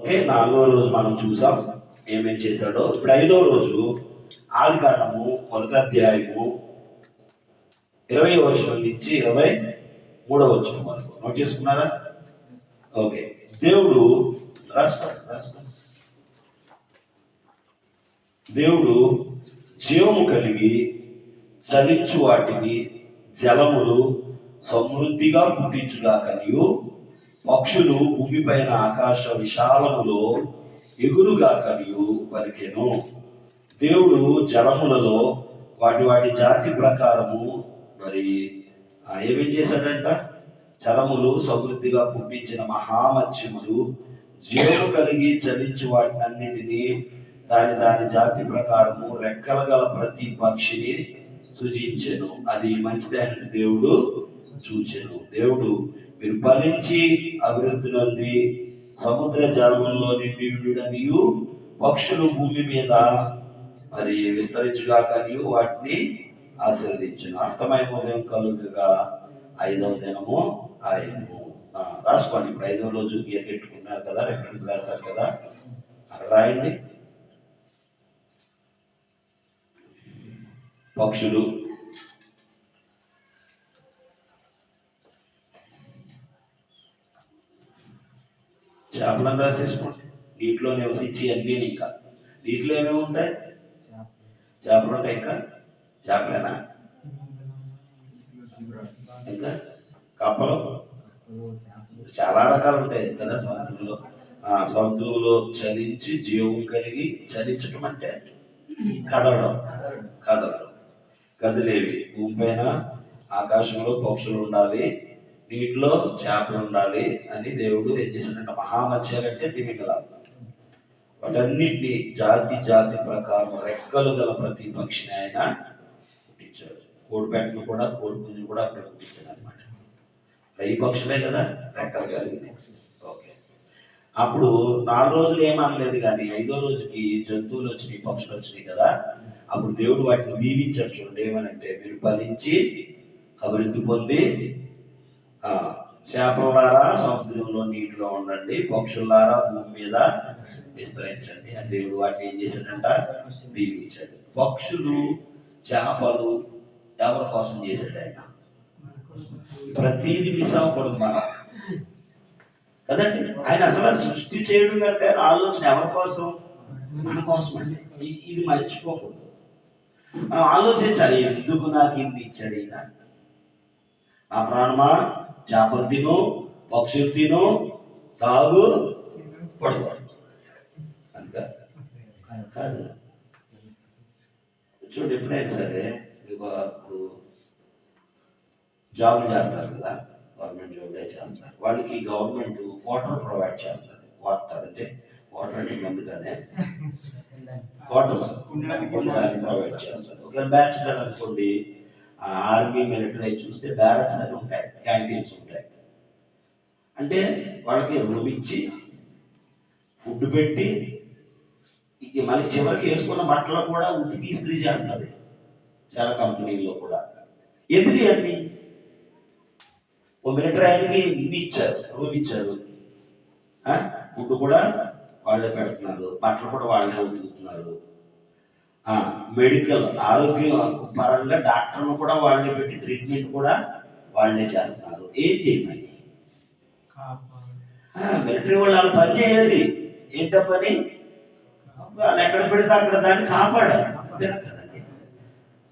Okay, 4వ రోజు మనం చూసాం ఏమేం చేశాడో. ఇప్పుడు 5వ రోజు ఆదికాండము 1వ అధ్యాయము 20వ వచనం నుంచి 23వ వచనం వరకు నోట్ చేసుకున్నారా? ఓకే, దేవుడు దేవుడు జీవము కలిగి చలించు వాటిని జలములు సమృద్ధిగా పుట్టించుగాకనియు పక్షులు భూమిపైన ఆకాశ విశాలములో ఎగురుగాకనియు పలికెను. దేవుడు జలములలో వాటి వాటి జాతి ప్రకారము మరి ఏమేం చేశాడంట? జలములు సమృద్ధిగా పుట్టించిన మహామత్స్యములు జీవము కలిగి చలించి వాటినన్నిటినీ దాని దాని జాతి ప్రకారము రెక్కల గల ప్రతి పక్షిని సృజించెను. అది మంచిదైన దేవుడు చూచెను. దేవుడు మీరు ఫలించి అభివృద్ధి నుండి సముద్ర జలముల్లో నిండియుడనియు పక్షులు భూమి మీద మరి విస్తరించుగాకనియు వాటిని ఆశీర్వదించును. అస్తమయ ఉదయం కలుగగా 5వ దినము ఆయను. రాసుకోండి. ఇప్పుడు 5వ రోజు గీతెట్టుకున్నారు కదా, రెఫరెన్స్ రాశారు కదా, అక్కడ రాయండి. పక్షులు చేపలను రాసేసుకోండి. నీటిలో నివసించి అన్నీ ఇంకా నీటిలో ఏమేమి ఉంటాయి? చేపలు ఉంటాయి. ఇంకా చేపలేనా? ఇంకా కప్పలు చాలా రకాలు ఉంటాయి కదా సముద్రంలో. సముద్రంలో చలించి జీవం కలిగి, చలించటం అంటే కదలడం, కదిలేవి. భూమి పైన ఆకాశంలో పక్షులు ఉండాలి, నీటిలో చేపలు ఉండాలి అని దేవుడు ఏం చేశాడంట? మహామత్స్యాలు అంటే తిమింగలాలు. వాటన్నిటిని జాతి జాతి ప్రకారం రెక్కలు గల ప్రతి పక్షిని ఆయన పుట్టించాడు. కోడిపెట్టను కూడా, కోడిపుంజుని కూడా అక్కడ పుట్టించాడు అనమాట. ఈ పక్షులే కదా రెక్కలు కలిగినాయి. ఓకే, అప్పుడు 4 రోజులు ఏమనలేదు, కానీ 5వ రోజుకి జంతువులు వచ్చినాయి, పక్షులు వచ్చినాయి కదా. అప్పుడు దేవుడు వాటిని దీవించాడు. చూడండి ఏమనంటే, మీరు ఫలించి అభివృద్ధి పొంది చేపలారా సముద్రంలో నీటిలో ఉండండి, పక్షులారా భూమి మీద విస్తరించండి అని దేవుడు వాటిని ఏం చేశాడంట? దీవించాడు. పక్షులు చేపలు ఎవరి కోసం చేశాడు? ఆయన ప్రతిదీ మిస్ అవ్వకూడదు మనం కదండి. ఆయన అసలు సృష్టి చేయడం కనుక ఆయన ఆలోచన ఎవరి కోసం? మన కోసం అండి. ఇది మర్చిపోకూడదు. మనం ఆలోచించాలి, ఎందుకు నాకు ఇన్ని ఇచ్చాడు ఈయన? నా ప్రాణమా, చేపలు తిను, పక్షులు తిను, తాగు, పడుకో అంతే కాదు. చూడండి, ఎప్పుడైనా సరే ఇప్పుడు జాబులు చేస్తారు కదా, గవర్నమెంట్ జాబులే చేస్తారు. వాళ్ళకి గవర్నమెంట్ క్వార్టర్ ప్రొవైడ్ చేస్తుంది. క్వార్టర్ అంటే మంది కదే, క్వార్టర్స్ ప్రొవైడ్ చేస్తారు. ఒకవేళ బ్యాచులర్ అనుకోండి, ఆర్మీ మిలిటరీ చూస్తే బ్యారక్స్ అని ఉంటాయి, క్యాంటీన్స్ ఉంటాయి. అంటే వాళ్ళకి రూమ్ ఇచ్చి ఫుడ్ పెట్టి మనకి చివరికి వేసుకున్న బట్టలు కూడా ఉతికి ఇస్త్రీ చేస్తుంది చాలా కంపెనీల్లో కూడా. ఎందుకు అన్ని? ఓ మిలిటరీ ఆయనకి ఇన్ని ఇచ్చారు, రూమ్ ఇచ్చారు, ఫుడ్ కూడా వాళ్ళే పెడుతున్నారు, బట్టలు కూడా వాళ్ళే ఉతుకుతున్నారు, మెడికల్ ఆరోగ్యం పరంగా డాక్టర్లు కూడా వాళ్ళే పెట్టి ట్రీట్మెంట్ కూడా వాళ్ళే చేస్తున్నారు. ఏం చేయమని? మిలిటరీ వాళ్ళు పని చేయాలి. ఏంటో పని? వాళ్ళు ఎక్కడ పెడితే అక్కడ దాన్ని కాపాడాలి, అంతేనా కదండి?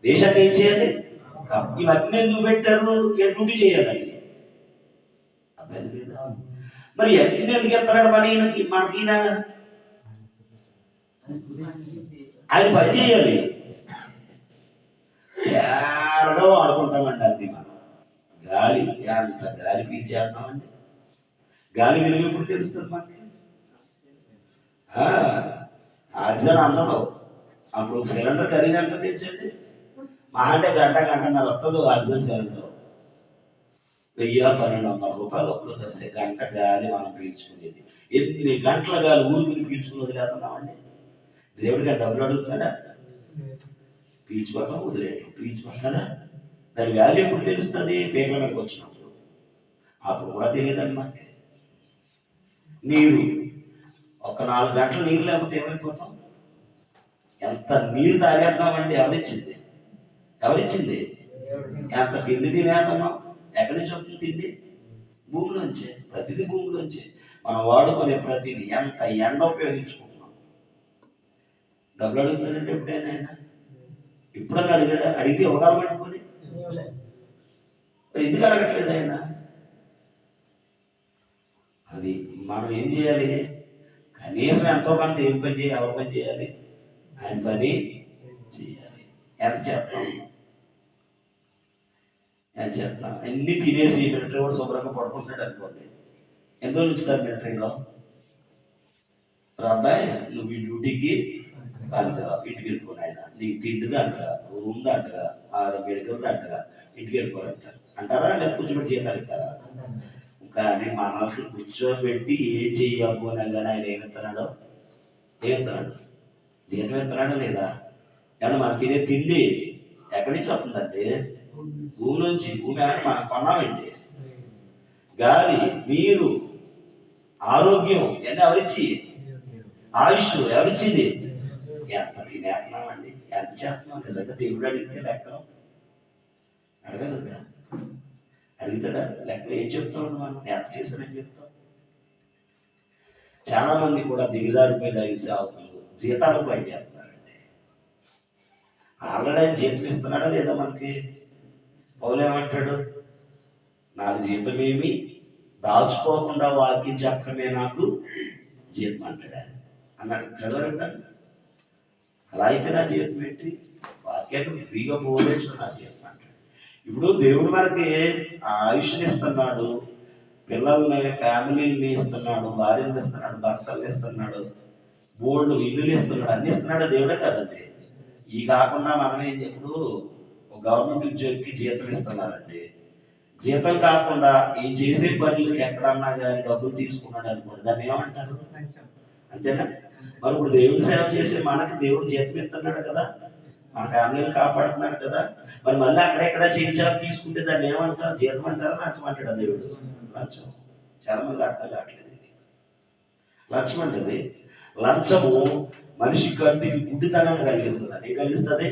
దేశాన్ని ఏం చేయాలి? ఇవన్నీ ఎందుకు పెట్టారు? ఏ డ్యూటీ చేయాలండి. మరి ఎన్ని ఎందుకు ఎత్తాడు మనకినా? ఆయన పని చేయాలి. తేరగా వాడుకుంటామండి అన్ని. మనం గాలి ఎంత గాలి పీల్చేస్తామండి. గాలి విలువ ఎప్పుడు తెలుస్తుంది మనకి? ఆక్సిజన్ అందదు. అప్పుడు ఒక సిలిండర్ ఖరీదు ఎంత తెచ్చండి? మా అంటే గంటన్నర వస్తుంది ఆక్సిజన్ సిలిండర్. 1000-1200 రూపాయలు ఒక్కసారి గంట గాలి మనం పీల్చుకునేది. ఎన్ని గంటల గాలి ఊరికి పీల్చుకుని వదిలేస్తున్నామండి. దేవుడికి డబ్బులు అడుగుతున్నాడా? పీల్చుకోవటం వదిలేయటం, పీల్చుకోవటం కదా. దాని వాల్యూ ఎప్పుడు తెలుస్తుంది? పేర్ల మీదకి వచ్చినప్పుడు. అప్పుడు కూడా తెలియదండి మనకి. నీరు ఒక 4 గంటలు నీరు లేకపోతే ఏమైపోతాం? ఎంత నీరు తాగేద్దామంటే ఎవరిచ్చింది? ఎంత తిండి తినేస్తున్నాం? ఎక్కడి నుంచి వస్తుంది తిండి? భూమిలోంచే. ప్రతిదీ భూమిలోంచే. మనం వాడుకునే ప్రతిదీ ఎంత ఎండ ఉపయోగించుకుంటున్నాం. డబ్బులు అడుగుతాడంటే ఎప్పుడైనా ఆయన ఎప్పుడన్నా అడిగితే ఇవ్వగలమని పోనీ మరి ఎందుకు అడగట్లేదు ఆయన? అది మనం ఏం చేయాలి? కనీసం ఎంతో కొంత ఏం పని చేయాలి? ఎవరి పని చేయాలి? ఆయన పని చేయాలి. ఎంత చేస్తాం? అన్ని తినేసి మిలిటరీ కూడా శుభ్రంగా పడుకుంటాడు అనుకోండి, ఎంతో ఉంచుతారు మిలిటరీలో. అబ్బాయి నువ్వు ఈ డ్యూటీకి అంటగా ఇంటికి వెళ్ళిపోను, ఆయన నీకు తిండిది అంటగా, రూమ్ది అంటగా, మెడికల్ది అంటగా, ఇంటికి వెళ్ళిపోరంటారు. అంటారా? లేదా కూర్చోబెట్టి జీతాలు ఇస్తారా? కానీ మనల్ని కూర్చోబెట్టి ఏం చెయ్యకపోయినా కానీ ఆయన ఏమిస్తున్నాడు? జీతం ఇస్తున్నాడా లేదా? ఏమన్నా మనం తినే తిండి ఎక్కడి నుంచి వస్తుందంటే భూమి నుంచి. భూమి మనం కొన్నామండి. గాలి, నీరు, ఆరోగ్యం ఇవన్నీ ఎవరిచ్చి? ఆయుష్ ఎవరిచ్చింది? ఎంత తినేస్తున్నామండి, ఎంత చేస్తున్నాం? నిజంగా దేవుడు అడిగితే లెక్కలు అడగలుగుతా? అడుగుతాడా? లెక్కలు ఏం చెప్తామండి? మనం ఎంత చేశానని చెప్తాం. చాలా మంది కూడా దిగజారిపోయి దైవ సేవకులు జీతాలు పని చేస్తున్నారండి. ఆల్రెడీ ఆయన జీతం ఇస్తున్నాడా లేదా మనకి? పౌలు ఏమంటాడు? నాకు జీతం ఏమి దాచుకోకుండా వాక్యం చెప్పడమే నాకు జీతం అంటాడు అన్నాడు. చదవండి. అలా అయితే నా జీతం పెట్టి వాక్యాన్ని ఫ్రీగా బోధించడం నా జీతం అంటాడు. ఇప్పుడు దేవుడు మనకి ఆ ఆయుష్ని ఇస్తున్నాడు, పిల్లల్ని, ఫ్యామిలీని ఇస్తున్నాడు, భార్యలు ఇస్తున్నాడు, భర్తలు ఇస్తున్నాడు, బోర్డు ఇల్లులు ఇస్తున్నాడు, అన్ని ఇస్తున్నాడు దేవుడే కదండి. ఈ కాకుండా మనం ఏం ఇప్పుడు గవర్నమెంట్ ఉద్యోగికి జీతం ఇస్తున్నారండి. జీతం కాకుండా ఈ చేసే పనులకి ఎక్కడన్నా కానీ డబ్బులు తీసుకున్నాడు అనుకోండి, దాన్ని ఏమంటారు? అంతేనా? మరి ఇప్పుడు దేవుడి సేవ చేసే మనకి దేవుడు జీతం ఇస్తున్నాడు కదా, మన ఫ్యామిలీని కాపాడుతున్నాడు కదా. మరి మళ్ళీ అక్కడెక్కడ చేయించాలి తీసుకుంటే దాన్ని ఏమంటారు? జీతం అంటారా, లంచం అంటాడా దేవుడు? లంచం. చాలా మందికి అర్థం కావట్లేదు. ఇది లంచం అంటది. లంచము మనిషి కంటికి గుడ్డితనాన్ని కలిగిస్తుంది. అది కలిగిస్తుంది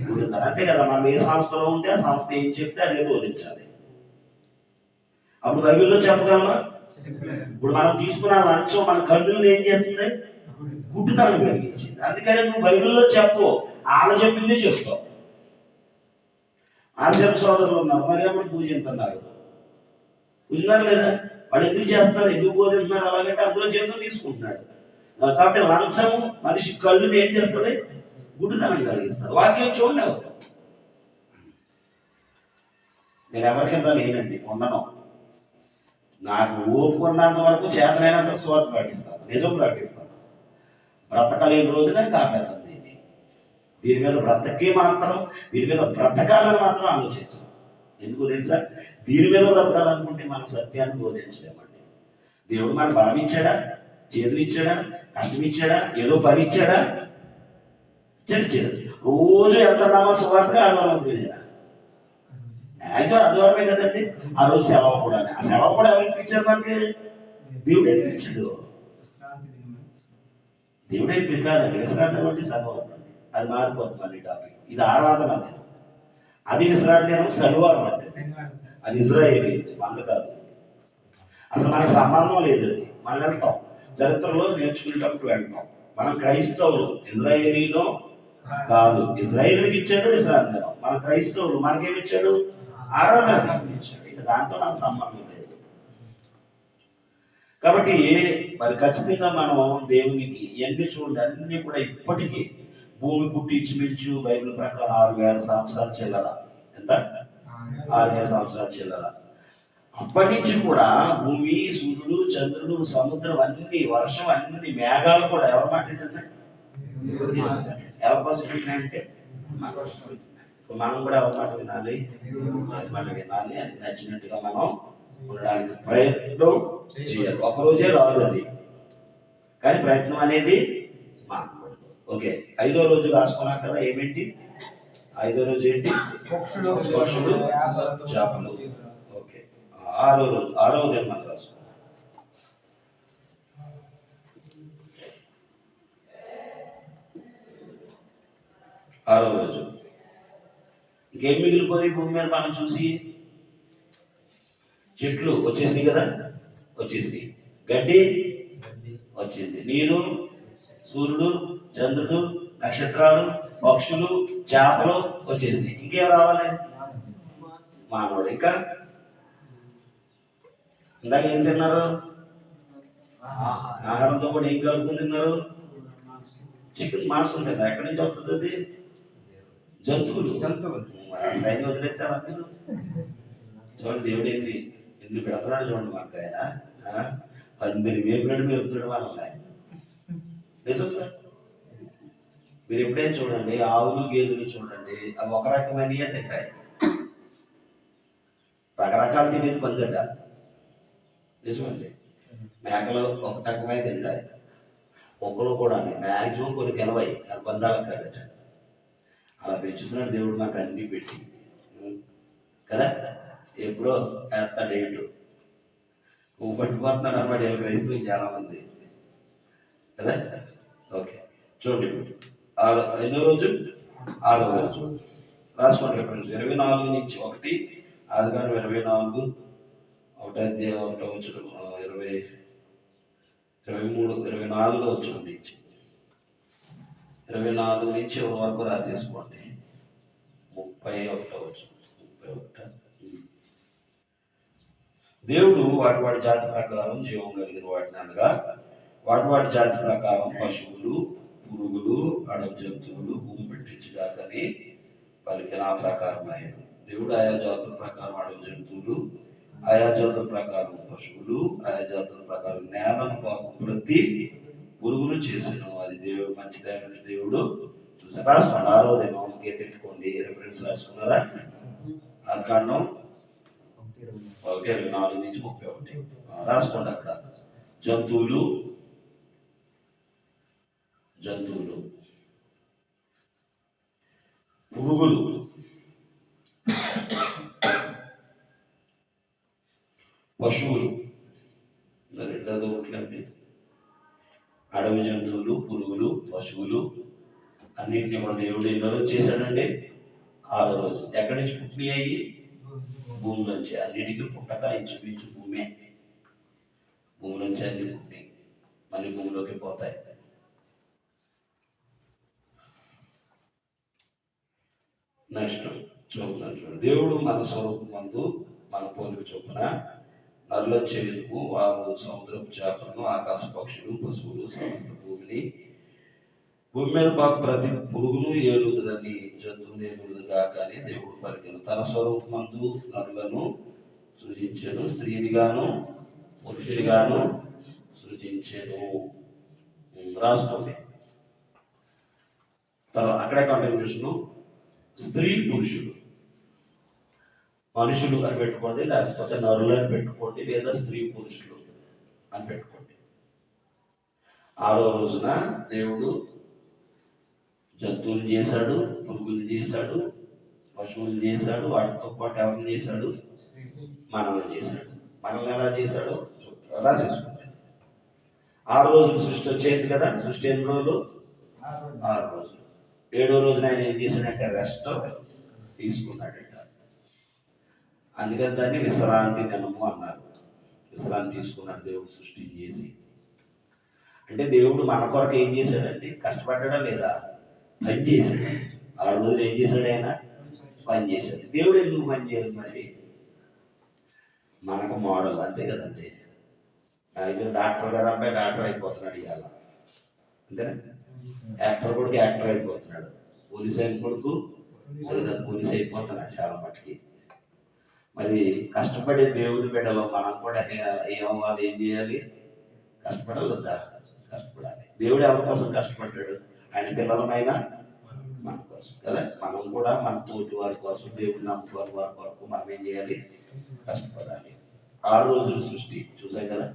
గుడ్డితనం. అంతే కదా. మనం ఏ సంస్థలో ఉంటే ఆ సంస్థ ఏం చెప్తే అదే బోధించాలి. అప్పుడు బైబిల్లో చెప్పగలమా? ఇప్పుడు మనం తీసుకున్న లంచం మన కన్నులను ఏం చేస్తుంది? గుడ్డితనం కలిగించింది. అందుకని నువ్వు బైబిల్లో చెప్పు, వాళ్ళ చెప్పిందే చెప్తావు. ఆశ్రమ సోదరులు ఉన్నారు, మరి అప్పుడు పూజిస్తున్నారు. పూజిస్తున్నారు లేదా? వాడు ఎందుకు చేస్తున్నారు, ఎందుకు బోధిస్తున్నారు? అలాగంటే అందులో జీతం తీసుకుంటున్నాడు. కాబట్టి లంచము మనిషి కళ్ళుని ఏం చేస్తుంది? గుడ్డితనం కలిగిస్తుంది. వాక్యం చూడలేవు. నేను ఎవరికిందా లేనండి, ఉండను. నాకు ఓపుకున్నంత వరకు చేతనైనంత స్వార్థ ప్రకటిస్తాను, నిజం ప్రకటిస్తాను. బ్రతకలేని రోజునే కాపేస్తాను. దీని మీద బ్రతకే మాత్రం, దీని మీద బ్రతకాలని మాత్రం ఆలోచించాం. ఎందుకు తెలుసా? దీని మీద బ్రతకాలనుకుంటే మనం సత్యాన్ని బోధించలేమండి. దేవుడు మనకు బలం ఇచ్చాడా? చేతులు ఇచ్చాడా? కష్టం ఇచ్చాడా? ఏదో పని ఇచ్చాడా? ఇచ్చాడు. రోజు వెళ్తున్నామా సువార్తగా? ఆదివారం వెళ్ళినా యాక్చువల్ ఆదివారమే కదండి. ఆ రోజు సెలవు కూడా. ఆ సెలవు కూడా ఎవరు ఇప్పించారు మనకి? దేవుడు ఇప్పించాడు. దేవుడు ఇప్పించాలండి. విశ్రాంతి బట్టి సెలవు అండి. అది మారిపోతుంది మళ్ళీ టాపిక్. ఇది ఆరాధన దినం, అది విశ్రాంతి దినం, శనివారం అంటే అది ఇజ్రాయేలీ వంద కాదు. అసలు మనకు సంబంధం లేదు. అది మనం వెళ్తాం, చరిత్రలో నేర్చుకునేటప్పుడు వెళ్తాం. మనం క్రైస్తవులు, ఇజ్రాయేలీలో కాదు. ఇజ్రాయేలీకి ఇచ్చాడు విశ్రాంతి దినం. మన క్రైస్తవులు మనకేమిచ్చాడు? ఆరాధన ఇచ్చాడు. ఇక దాంతో నాకు సంబంధం లేదు. కాబట్టి మరి ఖచ్చితంగా మనం దేవునికి ఎన్ని చూడండి, అన్ని కూడా ఇప్పటికీ భూమి పుట్టి ఇంచుమించు బైబిల్ ప్రకారం 6000 సంవత్సరాలు చెల్లర. ఎంత? 6000 సంవత్సరాలు చెల్లర. అప్పటి నుంచి కూడా భూమి, సూర్యుడు, చంద్రుడు, సముద్రం అన్ని, వర్షం అన్ని, మేఘాలు కూడా ఎవరి మాట ఏంటంటే ఎవరి కోసం ఏంటంటే మనం కూడా ఎవరి మాట వినాలి? మాట వినాలి. అని నచ్చినట్టుగా మనం ఉండడానికి ప్రయత్నం చేయాలి. ఒకరోజే రాదు అది, కానీ ప్రయత్నం అనేది మానకూడదు. ఓకే, 5వ రోజు రాసుకున్నాం కదా. ఏమేంటి 5వ రోజు? ఏంటి? పక్షులు, చేపలు. ఓకే, 6వ రోజు, 6వ దినం మనం రాసుకున్నాం. 6వ రోజు ఇంకేం మిగిలిపోయి భూమి మీద మనం చూసి? చెట్లు వచ్చేసినాయి కదా, వచ్చేసినాయి. గడ్డి వచ్చింది. నీరు, సూర్యుడు, చంద్రుడు, నక్షత్రాలు, పక్షులు, చేపలు వచ్చేసినాయి. ఇంకేం రావాలి? మానవుడు. ఇంకా ఇందాక ఏం తిన్నారు? ఆహారంతో కూడా ఏం కలుపుకొని తిన్నారు? చికెన్, మాంసం తిన్నారు. ఎక్కడి నుంచి వస్తుంది అది? జంతువులు. సైన్యం వదిలేస్తారా మీరు? చూడండి దేవుడు ఎన్ని పెడతాడు చూడండి. మాకు ఆయన 10 వేపుడు వేపుతాడు వాళ్ళని. నిజం సార్. మీరు ఎప్పుడైనా చూడండి, ఆవులు గేదెలు చూడండి, అవి ఒక రకమైనయే తింటాయి. రకరకాలు తినేది పందట. నిజమండి. మేకలు ఒక రకమై తింటాయి. కుక్కలు కూడా మ్యాక్సిమం కొన్ని తినవాయి, బంధాలకు కాదట. అలా పెంచుతున్నాడు దేవుడు మాకు అన్ని పెట్టి కదా. ఎప్పుడో వేస్తాడు ఏంటో పువ్వు పట్టుకుంటున్నాడు అనమాట క్రైస్తవులు చాలా మంది కదా. ఓకే చూడండి, ఎన్నో రోజు? 6వ రోజు. రాసుకోండి ఫ్రెండ్స్. 24 నుంచి 1 ఆదికాండం 24 ఒకటో అధ్యాయం 1వ వచనం 23 24 వచనం నుంచి 24 నుంచి వరకు రాసేసుకోండి. 31వ వచనం 31. దేవుడు వాటి జాతి ప్రకారం జీవం కలిగిన వాటిని అనగా వాటి జాతి ప్రకారం పశువులు, పురుగులు, అడవి జంతువులు భూమి పెట్టించగాకని పలికిన ఆ ప్రకారం ఆయన. దేవుడు ఆయా జాతుల ప్రకారం అడవి జంతువులు, ఆయా జాతుల ప్రకారం పశువులు, ఆయా జాతుల ప్రకారం నేలను పాకు ప్రతి పురుగులు చేసిన అది దేవుడు మంచిదైన దేవుడు చూసారు. రాసుకోండి. 6వ దినం గీతెట్టుకోండి. రిఫరెన్స్ రాసుకున్నారా? ఆదికాండం 1:24 నుంచి 31 రాసుకోండి. అక్కడ జంతువులు పురుగులు, పశువులు, రెండోది ఒకటి, అడవి జంతువులు, పురుగులు, పశువులు అన్నింటినీ కూడా దేవుడు ఎన్నో రోజు చేశాడండి? 6వ రోజు. ఎక్కడి నుంచి పుట్టినాయి? భూమి నుంచి. అన్నిటికీ పుట్టక ఇంచుమించు భూమే. భూమి నుంచి అన్ని పుట్టినాయి, మళ్ళీ భూమిలోకి పోతాయి. నెక్స్ట్ చూపుతాను చూడండి. దేవుడు మన స్వరూపం మందు మన పోలిక చొప్పున నరుల చేతుకు వారు సముద్రపు చేపలను, ఆకాశ పక్షులు, పశువులు, సమస్త భూమి మీద పాకు ప్రతి పురుగును ఏలుదురని జంతువులు ఏలుదుగా కానీ దేవుడు పలికెను. తన స్వరూపమందు నరులను సృజించెను, స్త్రీనిగాను పురుషునిగాను సృజించెను. రాసుకోండి. అక్కడే కంటిన్యూషన్. స్త్రీ పురుషులు, మనుషులు అని పెట్టుకోండి, లేకపోతే నరులు అని పెట్టుకోండి, లేదా స్త్రీ పురుషులు అని పెట్టుకోండి. 6వ రోజున దేవుడు జంతువులు చేశాడు, పురుగులు చేశాడు, పశువులు చేశాడు. వాటితో పాటు ఎవరిని చేశాడు? మనల్ని చేశాడు. మనల్ని ఎలా చేశాడు రాసేసుకుంటే 6 రోజులు సృష్టి వచ్చేది కదా. సృష్టి ఎన్ని రోజులు? 6 రోజులు. 7వ రోజున ఆయన ఏం చేశాడంటే రెస్ట్ తీసుకున్నాడట. అందుకని దాన్ని విశ్రాంతి దినము అన్నారు. విశ్రాంతి తీసుకున్నాడు దేవుడు సృష్టి చేసి. అంటే దేవుడు మన కొరకు ఏం చేశాడండి? కష్టపడ్డా లేదా? పని చేశాడు. 6 రోజులు ఏం చేశాడు? ఆయన పని చేశాడు. దేవుడు ఎందుకు పని చేయాలి మరి? మనకు మోడల్ అంతే కదండి. డాక్టర్ గారు అబ్బాయి డాక్టర్ అయిపోతున్నాడు ఇవాళ, అంతేనా? యాక్టర్ కొడుకు యాక్టర్ అయిపోతున్నాడు, పోలీస్ అయిన కొడుకు పోలీస్ అయిపోతున్నాడు చాలా మటుకి. మరి కష్టపడే దేవుని బిడ్డలో మనం కూడా ఏమవ్వాలి? ఏం చేయాలి? కష్టపడాలి వద్దా? కష్టపడాలి. దేవుడు ఎవరి కోసం కష్టపడ్డాడు? ఆయన పిల్లలమైనా మన కోసం కదా. మనం కూడా మన తోటి వారి కోసం, దేవుడిని నమ్ముకోవాలి వారి కొరకు మనం ఏం చేయాలి? కష్టపడాలి. 6 రోజుల సృష్టి చూసాం కదా.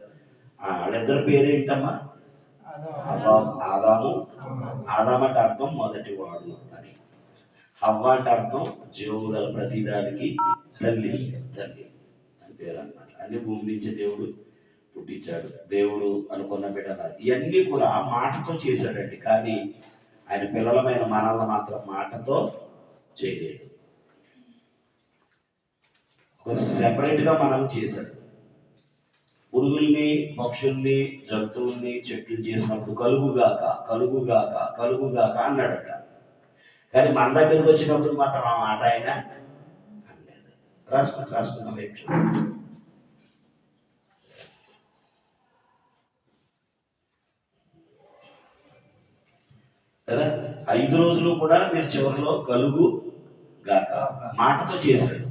వాళ్ళిద్దరి పేరేంటమ్మా? ఆదాము. ఆదాము అంటే అర్థం మొదటి వాడు అని. హవ్వ అంటే అర్థం జీవము గల ప్రతిదానికి తల్లి అని పేరు అన్నమాట. అన్ని భూమి నుంచి దేవుడు పుట్టించాడు. దేవుడు అనుకున్న బిడ్డ ఇవన్నీ కూడా మాటతో చేశాడండి. కానీ ఆయన పిల్లలమైన మనల్ని మాత్రం మాటతో చేయలేడు. ఒక సెపరేట్గా మనం చేశాడు. పురుగుల్ని, పక్షుల్ని, జంతువుల్ని, చెట్లు చేసినప్పుడు కలుగుగాక కలుగుగాక కలుగుగాక అన్నాడట. కానీ మన దగ్గరికి వచ్చినప్పుడు మాత్రం ఆ మాట ఆయన అనలేదు. రాసుకున్న వైపు కదా. 5 రోజులు కూడా మీరు చివరిలో కలుగు గాక మాటతో చేశాడు.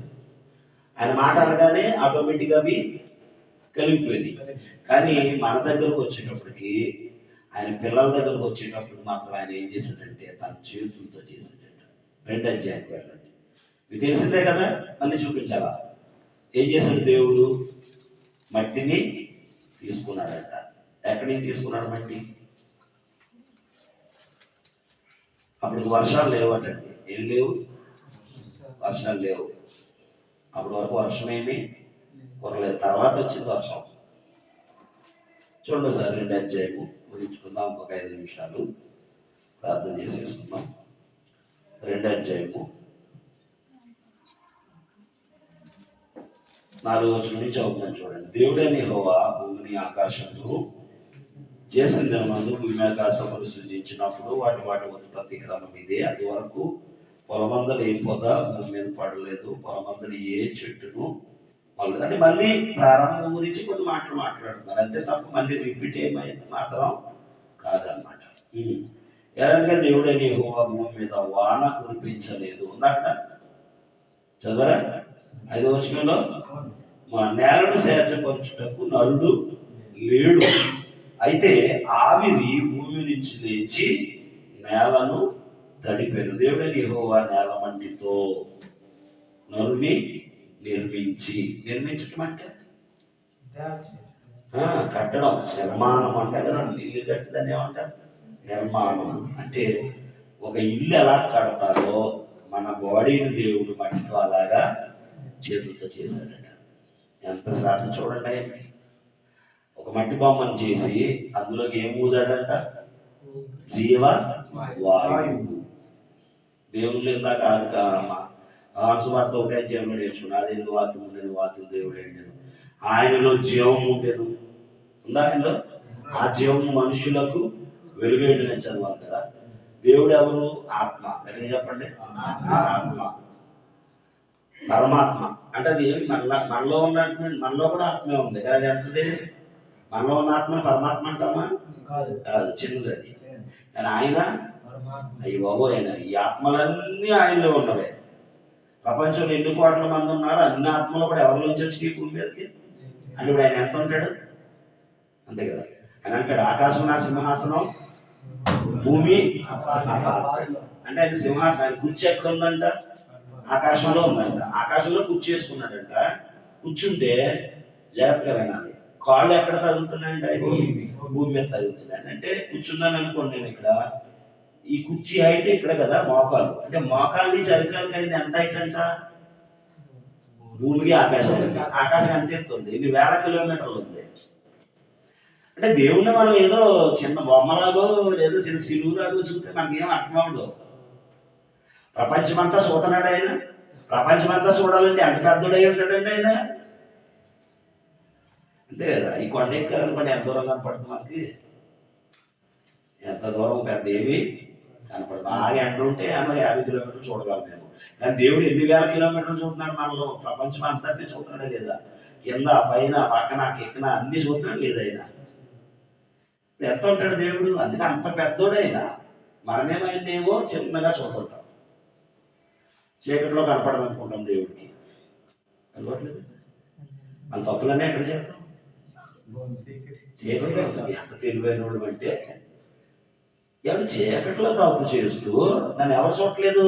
ఆయన మాట అనగానే ఆటోమేటిక్గా అవి కలిగిపోయింది. కానీ మన దగ్గరకు వచ్చేటప్పటికి, ఆయన పిల్లల దగ్గరకు వచ్చేటప్పుడు మాత్రం ఆయన ఏం చేశాడంటే తన చేతులతో చేశాడట. 2 అధ్యాయానికి వెళ్ళండి. మీకు తెలిసిందే కదా, మళ్ళీ చూపించాలా. ఏం చేశాడు దేవుడు? మట్టిని తీసుకున్నాడట. ఎక్కడి నుంచి తీసుకున్నాడు మట్టి? అప్పుడు వర్షాలు లేవటండి. ఏం లేవు? వర్షాలు లేవు. అప్పటి వరకు వర్షం ఏమి కురలేదు. తర్వాత వచ్చింది వర్షం. చూడండి సార్, 2 అధ్యాయము ముగించుకుందాం. ఇంకొక 5 నిమిషాలు ప్రార్థన చేసేసుకుందాం. 2 అధ్యాయము 4వ వచనం నుంచి చదువుతున్నాను చూడండి. దేవుడైన యెహోవా భూమిని ఆకాశంలో చేసిన దినమందు భూమి ఆకాశములు సృజించినప్పుడు వాటి ఉత్పత్తి క్రమం ఇదే. అది వరకు పొలమందలు ఏ పొద భూమి మీద పడలేదు, పొలమందలు ఏ చెట్టును మొదలు. అంటే మళ్ళీ ప్రారంభం గురించి కొద్ది మాటలు మాట్లాడుతున్నారు అంతే తప్ప మళ్ళీ రిపీట్ ఏమైంది మాత్రం కాదనమాట. ఎలాగ దేవుడైన యెహోవా భూమి మీద వాన కురిపించలేదు ఉందట. చదవరా 5వ వచనంలో, మా నేలను సేద్యపరచుటకు నరుడు లేడు, అయితే ఆవిరి భూమి నుంచి లేచి నేలను తడిపెను. దేవుడైన యెహోవా నేల మట్టితో నరుని నిర్మించటం అంటే కట్టడం, నిర్మాణం అంటే కదా. ఇల్లు కట్టదని ఏమంటారు? నిర్మాణం అంటే ఒక ఇల్లు ఎలా కడతారో మన బాడీని దేవుడు మట్టితో అలాగా చేతులతో చేశాడట. ఎంత శ్రాద్ధ చూడండి ఆయనకి. ఒక మట్టి బొమ్మను చేసి అందులోకి ఏం ఊదాడంట? జీవ వాయువు. దేవుళ్ళు ఇందాక ఆన్సువార్త 1 అధ్యాయంలో నేర్చుకున్నా. అదేందు వాక్యం ఉండేది, వాక్యం దేవుడు ఏంటను, ఆయనలో జీవం ఉండేది. ఉందా ఆయనలో? ఆ జీవం మనుషులకు వెలుగేంటని చదవాలి కదా. దేవుడు ఎవరు? ఆత్మ. ఎట్లా చెప్పండి? ఆత్మ, పరమాత్మ. అంటే అది మనలో ఉన్నట్టు, మనలో కూడా ఆత్మే ఉంది కానీ అది ఎంతది? మనలో ఉన్న ఆత్మని పరమాత్మ అంటామా? కాదు, చిన్నది అది. కానీ ఆయన అయ్యి బాబు, ఆయన ఈ ఆత్మలన్నీ ఆయనలో ఉన్నవే. ప్రపంచంలో ఎన్ని కోట్ల మంది ఉన్నారు, అన్ని ఆత్మలు కూడా ఎవరిలోంచి వచ్చి భూమి మీదకి అంటే ఇప్పుడు ఆయన ఎంత ఉంటాడు? అంతే కదా. ఆయన అంటాడు ఆకాశం నా సింహాసనం, భూమి అంటే ఆయన సింహాసనం. ఆయన కుర్చీ ఎక్కడ ఉందంట? ఆకాశంలో ఉందంట. ఆకాశంలో కుర్చీ వేసుకున్నాడంట. కూర్చుంటే జాగ్రత్తగా వినాలి, కాళ్ళు ఎక్కడ తగులుతున్నాయంట? భూమి మీద తగులుతున్నాయంట. అంటే కూర్చున్నాను అనుకోండి నేను ఇక్కడ, ఈ కుర్చీ హైట్ ఇక్కడ కదా, మోకాలు. అంటే మోకాలు నుంచి అరికాలకు అయింది ఎంత హైట్ అంట? భూమికి ఆకాశానికి. ఆకాశం ఎంత ఎత్తుంది? 1,000 కిలోమీటర్లు ఉంది. అంటే దేవుణ్ణి మనం ఏదో చిన్న బొమ్మలాగో లేదో చిన్న సిలువులాగో చూస్తే మనకేం అర్థం అవదు. ప్రపంచమంతా చూస్తున్నాడు ఆయన. ప్రపంచమంతా చూడాలంటే ఎంత పెద్దోడై ఉంటాడండి ఆయన. అంతే కదా. ఈ కొండ ఎక్కాలనుకోండి ఎంత దూరం కనపడుతుంది మనకి? ఎంత దూరం పెద్ద ఏమి కనపడదు. బాగా ఎండ ఉంటే 50 కిలోమీటర్లు చూడగలం మేము. కానీ దేవుడు 8,000 కిలోమీటర్లు చూస్తున్నాడు మనలో. ప్రపంచం అంతటినీ చూస్తున్నాడా లేదా? కింద పైన పక్కన ఎక్కిన అన్ని చూస్తున్నాడు లేదా ఆయన? ఎంత ఉంటాడు దేవుడు? అందుకే అంత పెద్దోడైనా మనమేమైనామో చిన్నగా చూస్తుంటాం. చీకట్లో కనపడదు అనుకుంటాం దేవుడికి. కనపడలేదు. మన తప్పులన్నీ ఎక్కడ చేస్తాం? చీకట్లో. ఎంత తెలివైన వాళ్ళు అంటే, ఎవడు చీకట్లో తప్పు చేస్తూ నన్ను ఎవరు చూడలేదు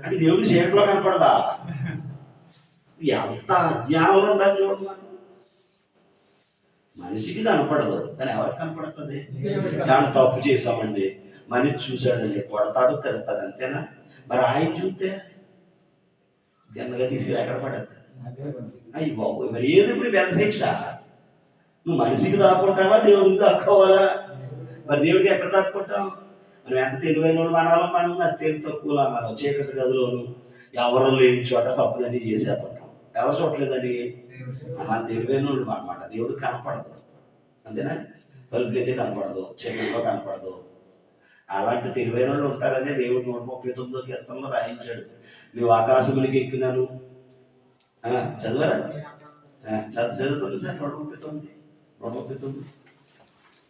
అంటే దేవుడు చీకట్లో కనపడదా? ఎంత అజ్ఞానంలో ఉండాలి చూడండి. మనిషికి కనపడదు కానీ ఎవరికి కనపడుతుంది? దాన్ని తప్పు చేసామండి, మనిషి చూశాడండి, కొడతాడు తిడతాడు అంతేనా? మరి ఆయన చూస్తే తిన్నగా తీసుకుని ఎక్కడ పడేస్తాడు? అయ్యి బాబు, మరి ఏది ఇప్పుడు పెద్ద శిక్ష? నువ్వు మనిషికి దాక్కుంటావా, దేవుడికి దాక్కోవాలా? మరి దేవుడికి ఎక్కడ దాక్కుంటావు? మనం ఎంత తెలివైన వాళ్ళు అనాలో, మనం అది తెలివి తక్కువలు అనాలో. చీకటి గదిలోను ఎవరు లేని చోట తప్పులన్నీ చేసేస్తుంటాం. ఎవరు చూడలేదని అలా తెలివైన వాళ్ళు అనమాట. దేవుడు కనపడదు, అంతేనా? తలుపులు అయితే కనపడదు, చీకట్లో కనపడదు. అలాంటి తెలివైన వాళ్ళు ఉంటారనే దేవుడు 139వ కీర్తనలో రాయించాడు. నువ్వు ఆకాశములకి ఎక్కినాను. చదివారా? చదువుతుంది సార్. 139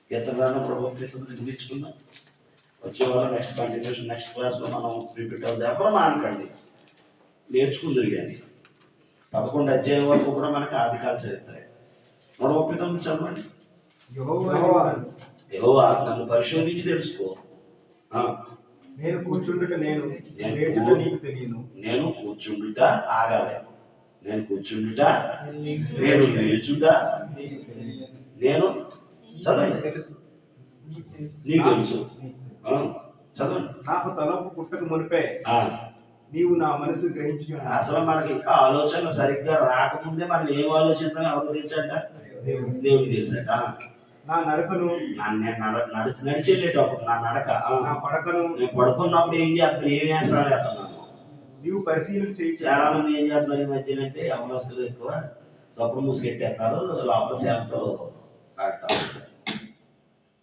కీర్తన 139 నేర్చుకుందాం. వచ్చేవాళ్ళం నెక్స్ట్ కంటిన్యూషన్, నెక్స్ట్ క్లాస్లో మనం రిపీట్ అవుతుంది. ఎవరు మానకండి, నేర్చుకుందరు. కానీ 11 అధ్యాయం వరకు కూడా మనకి ఆదికాల చరిత్ర. 139 చదవండి. యెహోవా నన్ను పరిశోధించి తెలుసుకో. నేను కూర్చుండుట నేను కూర్చుండుట ఆగాలి. నేను కూర్చుండుట, నేను నిల్చుట, నేను చదవండి. నీకు తెలుసు. చదవండి. నాకు తలంపు పుట్టక మునిపే నీవు నా మనసు గ్రహించి. అసలు మనకి ఇంకా ఆలోచన సరిగ్గా రాకముందే మనం ఏం ఆలోచిస్తామో ఎవరు తెలుసట? దేవుడు తెలుసట. నా నడకను, నడిచి వెళ్ళేటప్పుడు నా నడక, నా పడకను, నేను పడుకున్నప్పుడు ఏం చేస్తాను, ఏం వేస్తాను వేస్తున్నాను. నీవు పరిశీలన చేయి. చాలా మంది ఏం చేస్తున్నారు ఈ మధ్యన అంటే, యవనస్తులు ఎక్కువ తప్పుడు ముసుగెట్టేస్తారు, లోపల సేవతో ఆడుతూ ఉంటారు.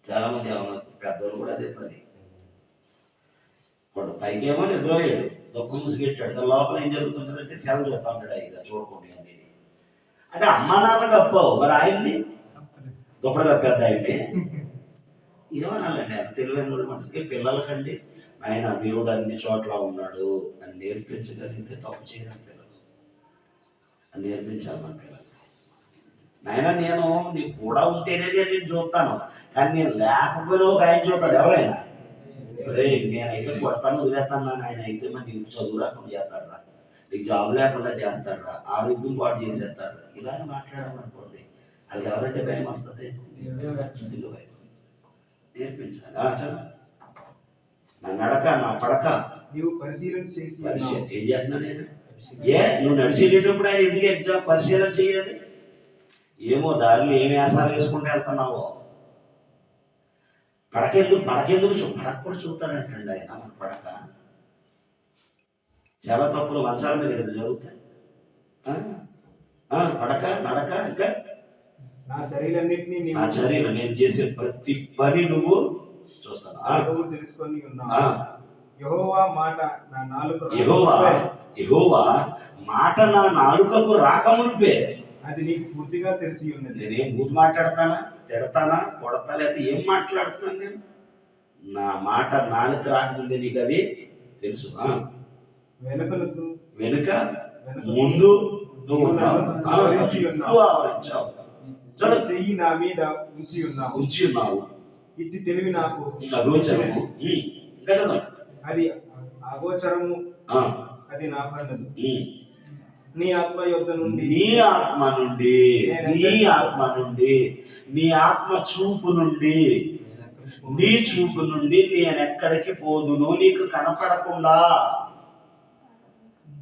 చాలా మంది యవనస్తులు, పెద్దవాళ్ళు కూడా అదే పని. వాడు పైకి ఏమో నిద్రపోయాడు, తప్పుడు ముసుగెట్టాడు, లోపల ఏం జరుగుతుంటుందంటే సెల చూస్తూ ఉంటాడు. అయిగా చూడకుండా అంటే అమ్మా నాన్న గప్పవు, మరి ఆయన్ని దుప్పటి తప్పేద్ద ఆయన్ని ఏమనాలండి? అంత తెలివైన వాళ్ళు మనకి పిల్లలకండి, ఆయన దేవుడు అన్ని చోట్ల ఉన్నాడు అని నేర్పించగలిగితే తప్పు చేయడం పిల్లలు. అని నేర్పించాలి మన పిల్లలు. నాయన నేను నీకు కూడా ఉంటేనే నేను చూస్తాను, కానీ నేను లేకపోయినా ఒక ఆయన చూస్తాడు. ఎవరైనా నేనైతే కొడతాను వదిలేస్తాను, ఆయన అయితే మరి నీకు చదువు రాకుండా చేస్తాడు రా, నీకు జాబ్ లేకుండా చేస్తాడు రా, ఆరోగ్యం పాటు చేసేస్తాడు రా, ఇలా మాట్లాడామనుకోండి వాళ్ళకి ఎవరంటే భయం వస్తుంది. నేర్పించాలి. నా నడక, నా పడక నీవు పరిశీలన చేసి. ఏం చేస్తున్నా నేను? నువ్వు నడిచేటప్పుడు ఆయన ఎందుకు ఎగ్జామ్ పరిశీలన చేయాలి? ఏమో దారిలో ఏమి వేసాలు వేసుకుంటే వెళ్తున్నావో. పడకెందుకు పడక కూడా చూస్తాడంటండి ఆయన. మన పడక చాలా తప్పులు మంచాల మీద కదా జరుగుతాయి. పడక, నడక, ఇంకా నా చర్యలన్నింటినీ, నా చర్యలు, నేను చేసే ప్రతి పని నువ్వు చూస్తాను, తెలుసుకొని ఉన్నావు. యెహోవా మాట నా నాలుకకు రాకమునిపే అది నీకు పూర్తిగా తెలిసి ఉన్నది. నేనేం బూతు మాట్లాడతానా, తిడతానా, కొడతా, లేకపోతే ఏం మాట్లాడుతున్నాను నేను? నా మాట నాలుక రాకముందే నీకు అది తెలుసు. వెనుక ముందు నువ్వు ఆవరించావు, చెయ్యి నా మీద ఉంచి ఉన్నావు. ఇట్టి తెలివి నాకు అగోచరము. అది అగోచరము, అది నాకు అన్నది. నీ ఆత్మ నుండి, నీ ఆత్మ చూపు నుండి, నీ చూపు నుండి నేను ఎక్కడికి పోదును నీకు కనపడకుండా.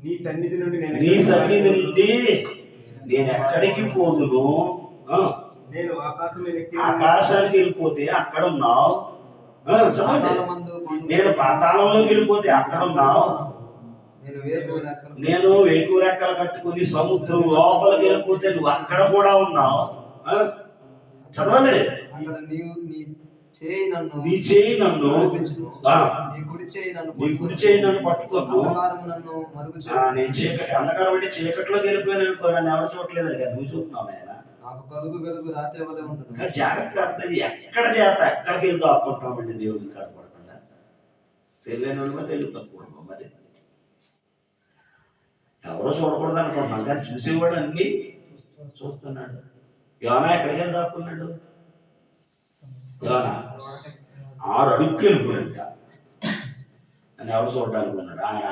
నీ సన్నిధి నుండి నేను ఎక్కడికి పోదును. నేను ఆకాశానికి వెళ్ళిపోతే అక్కడ ఉన్నావు. నేను పాతాళంలోకి వెళ్ళిపోతే అక్కడ ఉన్నావు. నేను వేకు రెక్కలు కట్టుకుని సముద్రం లోపలికి వెళ్ళిపోతే నువ్వు అక్కడ కూడా ఉన్నావు. చదవాలి. నీ చేయి నన్ను పట్టుకోను. నేను చీకటి, అంధకారం అంటే చీకట్లోకి వెళ్ళిపోయాను అనుకో, నన్ను ఎవరు చూడలేదు కదా, నువ్వు చూస్తున్నావు ఆయన. జాగ్రత్తగా అర్థం, ఎక్కడ చేస్తా ఎక్కడికి వెళ్తూ ఆపుకుంటామండి దేవుడిని కాడపడకుండా. తెలివైన వాళ్ళు తెలుగు తక్కువ మరి ఎవరో చూడకూడదు అనుకుంటున్నాం, కానీ చూసేవాడు అన్ని చూస్తున్నాడు. యోనా ఎక్కడికి వెళ్తే ఆపుకున్నాడు? యోనా 6 అడుగుకి వెళ్ళిపోడంట అని ఎవరు చూడడానికి ఉన్నాడు? ఆయన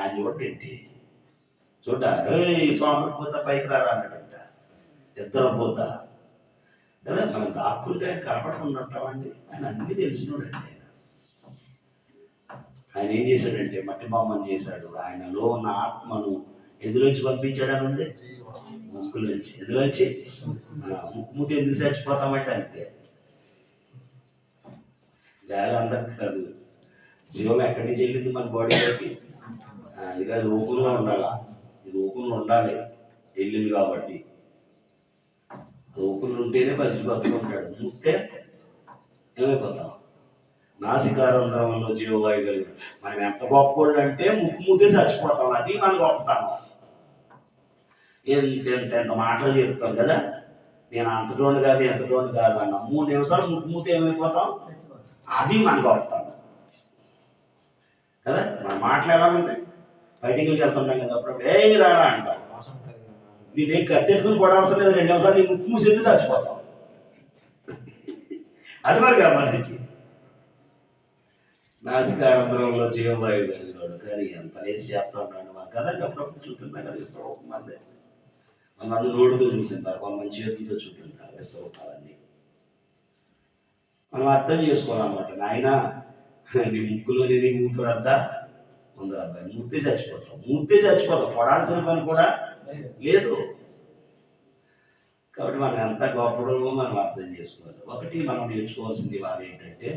చూడండి, స్వామి పోతా పైకి రారా అన్నాడంట. ఇద్దరు పోతా కదా, మనం దాక్కుంటే ఆయన కనపడకుండా ఉంటామండి. ఆయన అన్ని తెలిసినోడండి. ఆయన ఏం చేశాడంటే మట్టి బొమ్మను చేశాడు. ఆయనలో ఉన్న ఆత్మను ఎందులోంచి పంపించాడని ఉంది? ముక్కులోంచి. ఎందులోంచి? ముక్కు మూత ఎందుకు చచ్చిపోతామంటే అంతే. గాలి అందక కాదు, జీవం ఎక్కడి నుంచి వెళ్ళింది మన బాడీలోకి? అందుకని అది ఓపెన్లో ఉండాలి. ఇది ఓపెన్లో ఉండాలి, వెళ్ళింది కాబట్టి. ఓపెన్లో ఉంటేనే మనిషి బతుకుంటాడు. ముక్తే ఏమైపోతాం? నాసికారంధ్రంలో జీవవాయు కలిగి. మనం ఎంత గొప్పోళ్ళు అంటే ముక్కు మూతే చచ్చిపోతాం. అది మన గొప్పతనం. ఎంత మాటలు చెప్తాం కదా, నేను అంతటోండి కాదు ఎంతటోండి కాదు అన్న 3 నిమిషాలు ముక్కు మూతే ఏమైపోతాం? అది మన గొప్పతనం కదా. మన మాటలు ఎలా ఉంటాయి? బయటికి వెళ్తుంటాం కదా, అప్పుడప్పుడు ఏ రారా అంటాం. నేనేం కత్తెట్టుకుని కూడా అవసరం లేదు, 2 నిమిషాలు నీ ముక్కు మూసేది చచ్చిపోతాం. అది మరి కెపాసిటీ. నాసికారంధ్రంలో జీవవాయువు కలిగినాడు. కానీ ఎంత లేచి చేస్తా ఉంటాడు మాకు కదండి. అప్పుడప్పుడు చూపిందా కదా విశ్వరూపమందే. కొంతమంది నోటితో చూపింటారు, కొంతమంది చేతులతో చూపింటారు విశ్వరూపాలన్నీ. మనం అర్థం చేసుకోవాలన్నమాట. నాయన నీ ముక్కులోని నీ ఊపిరంతా ఉందా అబ్బాయి, మూతే చచ్చిపోతాం. పడాల్సిన పని కూడా లేదు. కాబట్టి మనం ఎంత గొప్పడో మనం అర్థం చేసుకోవాలి. ఒకటి మనం నేర్చుకోవాల్సింది వాళ్ళు ఏంటంటే,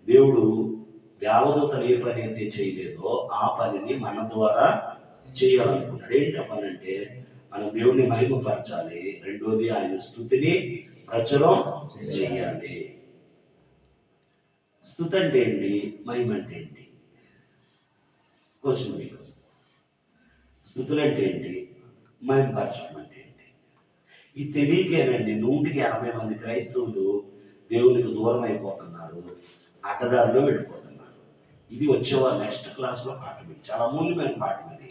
దేవుడు దేవదూతలు ఏ పని అయితే చేయలేదో ఆ పనిని మన ద్వారా చేయాలనుకున్నాడు. ఏంటి ఆ పని అంటే, మనం దేవుడిని మహిమపరచాలి. రెండోది ఆయన స్తుతిని ప్రచురం చేయాలి. స్తుతి అంటే ఏంటి? మహిమ అంటే ఏంటి? క్వశ్చన్ మీకు. స్తుతులు అంటే ఏంటి? మహిమపరచడం అంటే ఏంటి? ఈ తెలియకేనండి 180 మంది క్రైస్తవులు దేవునికి దూరం అయిపోతున్నారు, అడ్డదారిలో వెళ్ళిపోతున్నారు. ఇది వచ్చేవారు నెక్స్ట్ క్లాస్లో పాఠం. ఇది చాలా అమూల్యమైన పాఠం. ఇది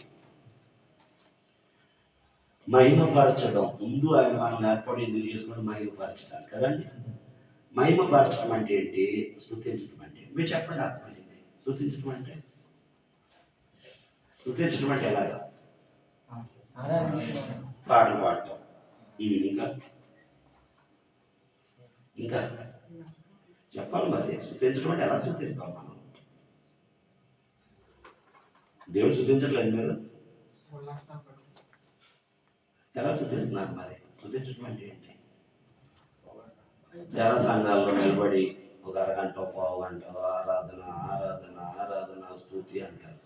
మహిమపరచడం. ముందు ఆయన మనం ఏర్పాటు ఎందుకు చేసుకుంటే మహిమపరచడం కదండి. మహిమపరచడం అంటే ఏంటి? స్తుతించడం అంటే మీరు చెప్పండి, అర్థమైంది. స్తుతించడం అంటే ఎలాగా? పాటలు పాడటం. ఇంకా చెప్పాలి మరి. స్తుతించడం అంటే ఎలా స్తుతిస్తాం మనం? దేవుడు స్తుతించట్లేదు, మీరు ఎలా స్తుతిస్తున్నారు మరి? స్తుతించడం అంటే ఏంటి? చాలా సంఘాల్లో నిలబడి ఒక అరగంట పావు గంట ఆరాధన స్తుతి అంటారు.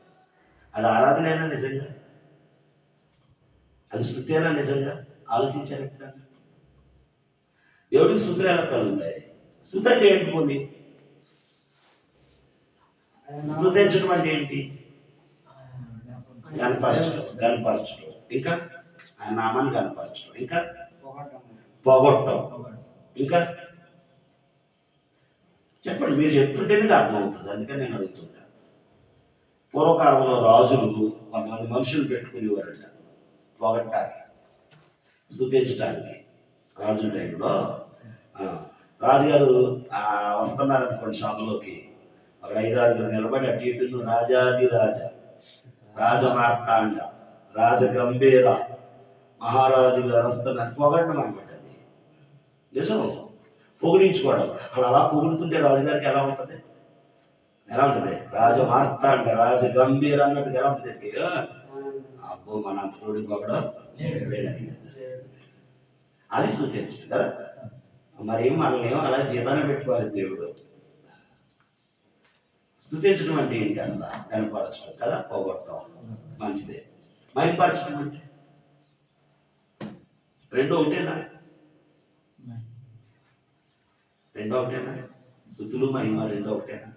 అది ఆరాధనైనా నిజంగా? అది స్తుతి అయినా నిజంగా? ఆలోచించారు ఎప్పుడన్నా? దేవుడికి స్తుతులు ఎలా కలుగుతాయి? స్తుతి అంటే ఏంటి? పోనీ స్తుతించడం అంటే ఏంటి? గనపరచడం. ఇంకా ఆయన నామాన్ని గనపరచడం. ఇంకా పొగొట్టం. ఇంకా చెప్పండి, మీరు చెప్తుంటే మీకు అర్థమవుతుంది. అందుకని నేను అడుగుతుంటా. పూర్వకాలంలో రాజులు కొంతమంది మనుషులు పెట్టుకునేవారంట పొగట్టాలి, స్తుతించడానికి. రాజుల టైంలో రాజుగారు వస్తున్నారనుకోండి సభలోకి, అక్కడ 5-6 నిలబడి అటు ఇటు రాజాది రాజమార్తాండ రాజగంభీర మహారాజు గారు వస్తున్నారు పొగడడం అనమాట. అది నిజం. పొగిడించుకోవడం. అలా పొగుడుతుంటే రాజుగారికి ఎలా ఉంటుంది? రాజమార్తాండ రాజగంభీర అన్నట్టుగా ఎలా ఉంటుంది? అబ్బో మన అంతటోడి పొగడం లేడని. అది స్తుతించడం కదా. మరేం మనల్ని అలా జీతాన్ని పెట్టుకోవాలి దేవుడు. స్తుతించడం అంటే ఏంటి అసలు? కనపరచడం కదా, పోగొట్టడం. మంచిదే. మహిమపరచడం అంటే రెండో ఒకటేనా? స్తుతులు మహిమ రెండో ఒకటేనా?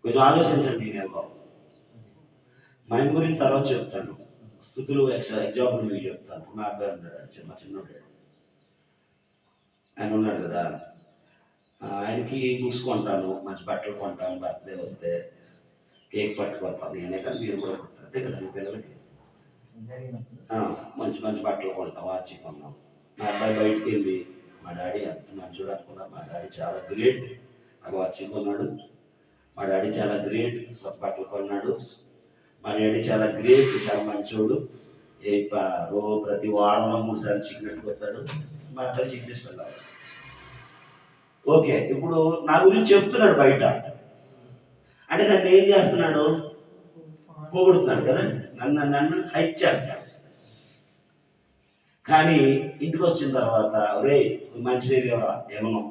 కొంచెం ఆలోచించండి. నేను మహిమ గురించి తర్వాత చెప్తాను. స్తుతులు ఎగ్జాంపుల్ మీకు చెప్తాను. మా అబ్బాయి ఉన్నాడు, మా చిన్నోడు. ఆయన ఉన్నాడు కదా, ఆయనకి బుక్స్ కొంటాను, మంచి బట్టలు కొంటాను. బర్త్డే వస్తే కేక్ పట్టుకొస్తాను. నేనే కానీ మీరు కూడా కొంటాను. అంతే కదా మీ పిల్లలకి. మంచి బట్టలు కొంటాం, వాచి కొన్నాం. మా అబ్బాయి బయటికి వెళ్ళి మా డాడీ ఎంత మంచోడు అనుకున్నా. మా డాడీ చాలా గ్రేట్, నాకు వాచి కొన్నాడు. మా డాడీ చాలా గ్రేట్, కొత్త బట్టలు కొన్నాడు. మా డాడీ చాలా గ్రేట్, చాలా మంచోడు. ప్రతి వారంలో 3 సార్లు చికెన్ పెట్టుకొస్తాడు. మా అబ్బాయి చికెన్ తీసుకెళ్ళాలి. ఓకే, ఇప్పుడు నా గురించి చెప్తున్నాడు బయట. అంటే నన్ను ఏం చేస్తున్నాడు? పోగొడుతున్నాడు కదా, నన్ను హైక్ చేస్తాడు. కానీ ఇంటికి వచ్చిన తర్వాత రే మంచినీళ్ళు ఎవరా ఏమన్నా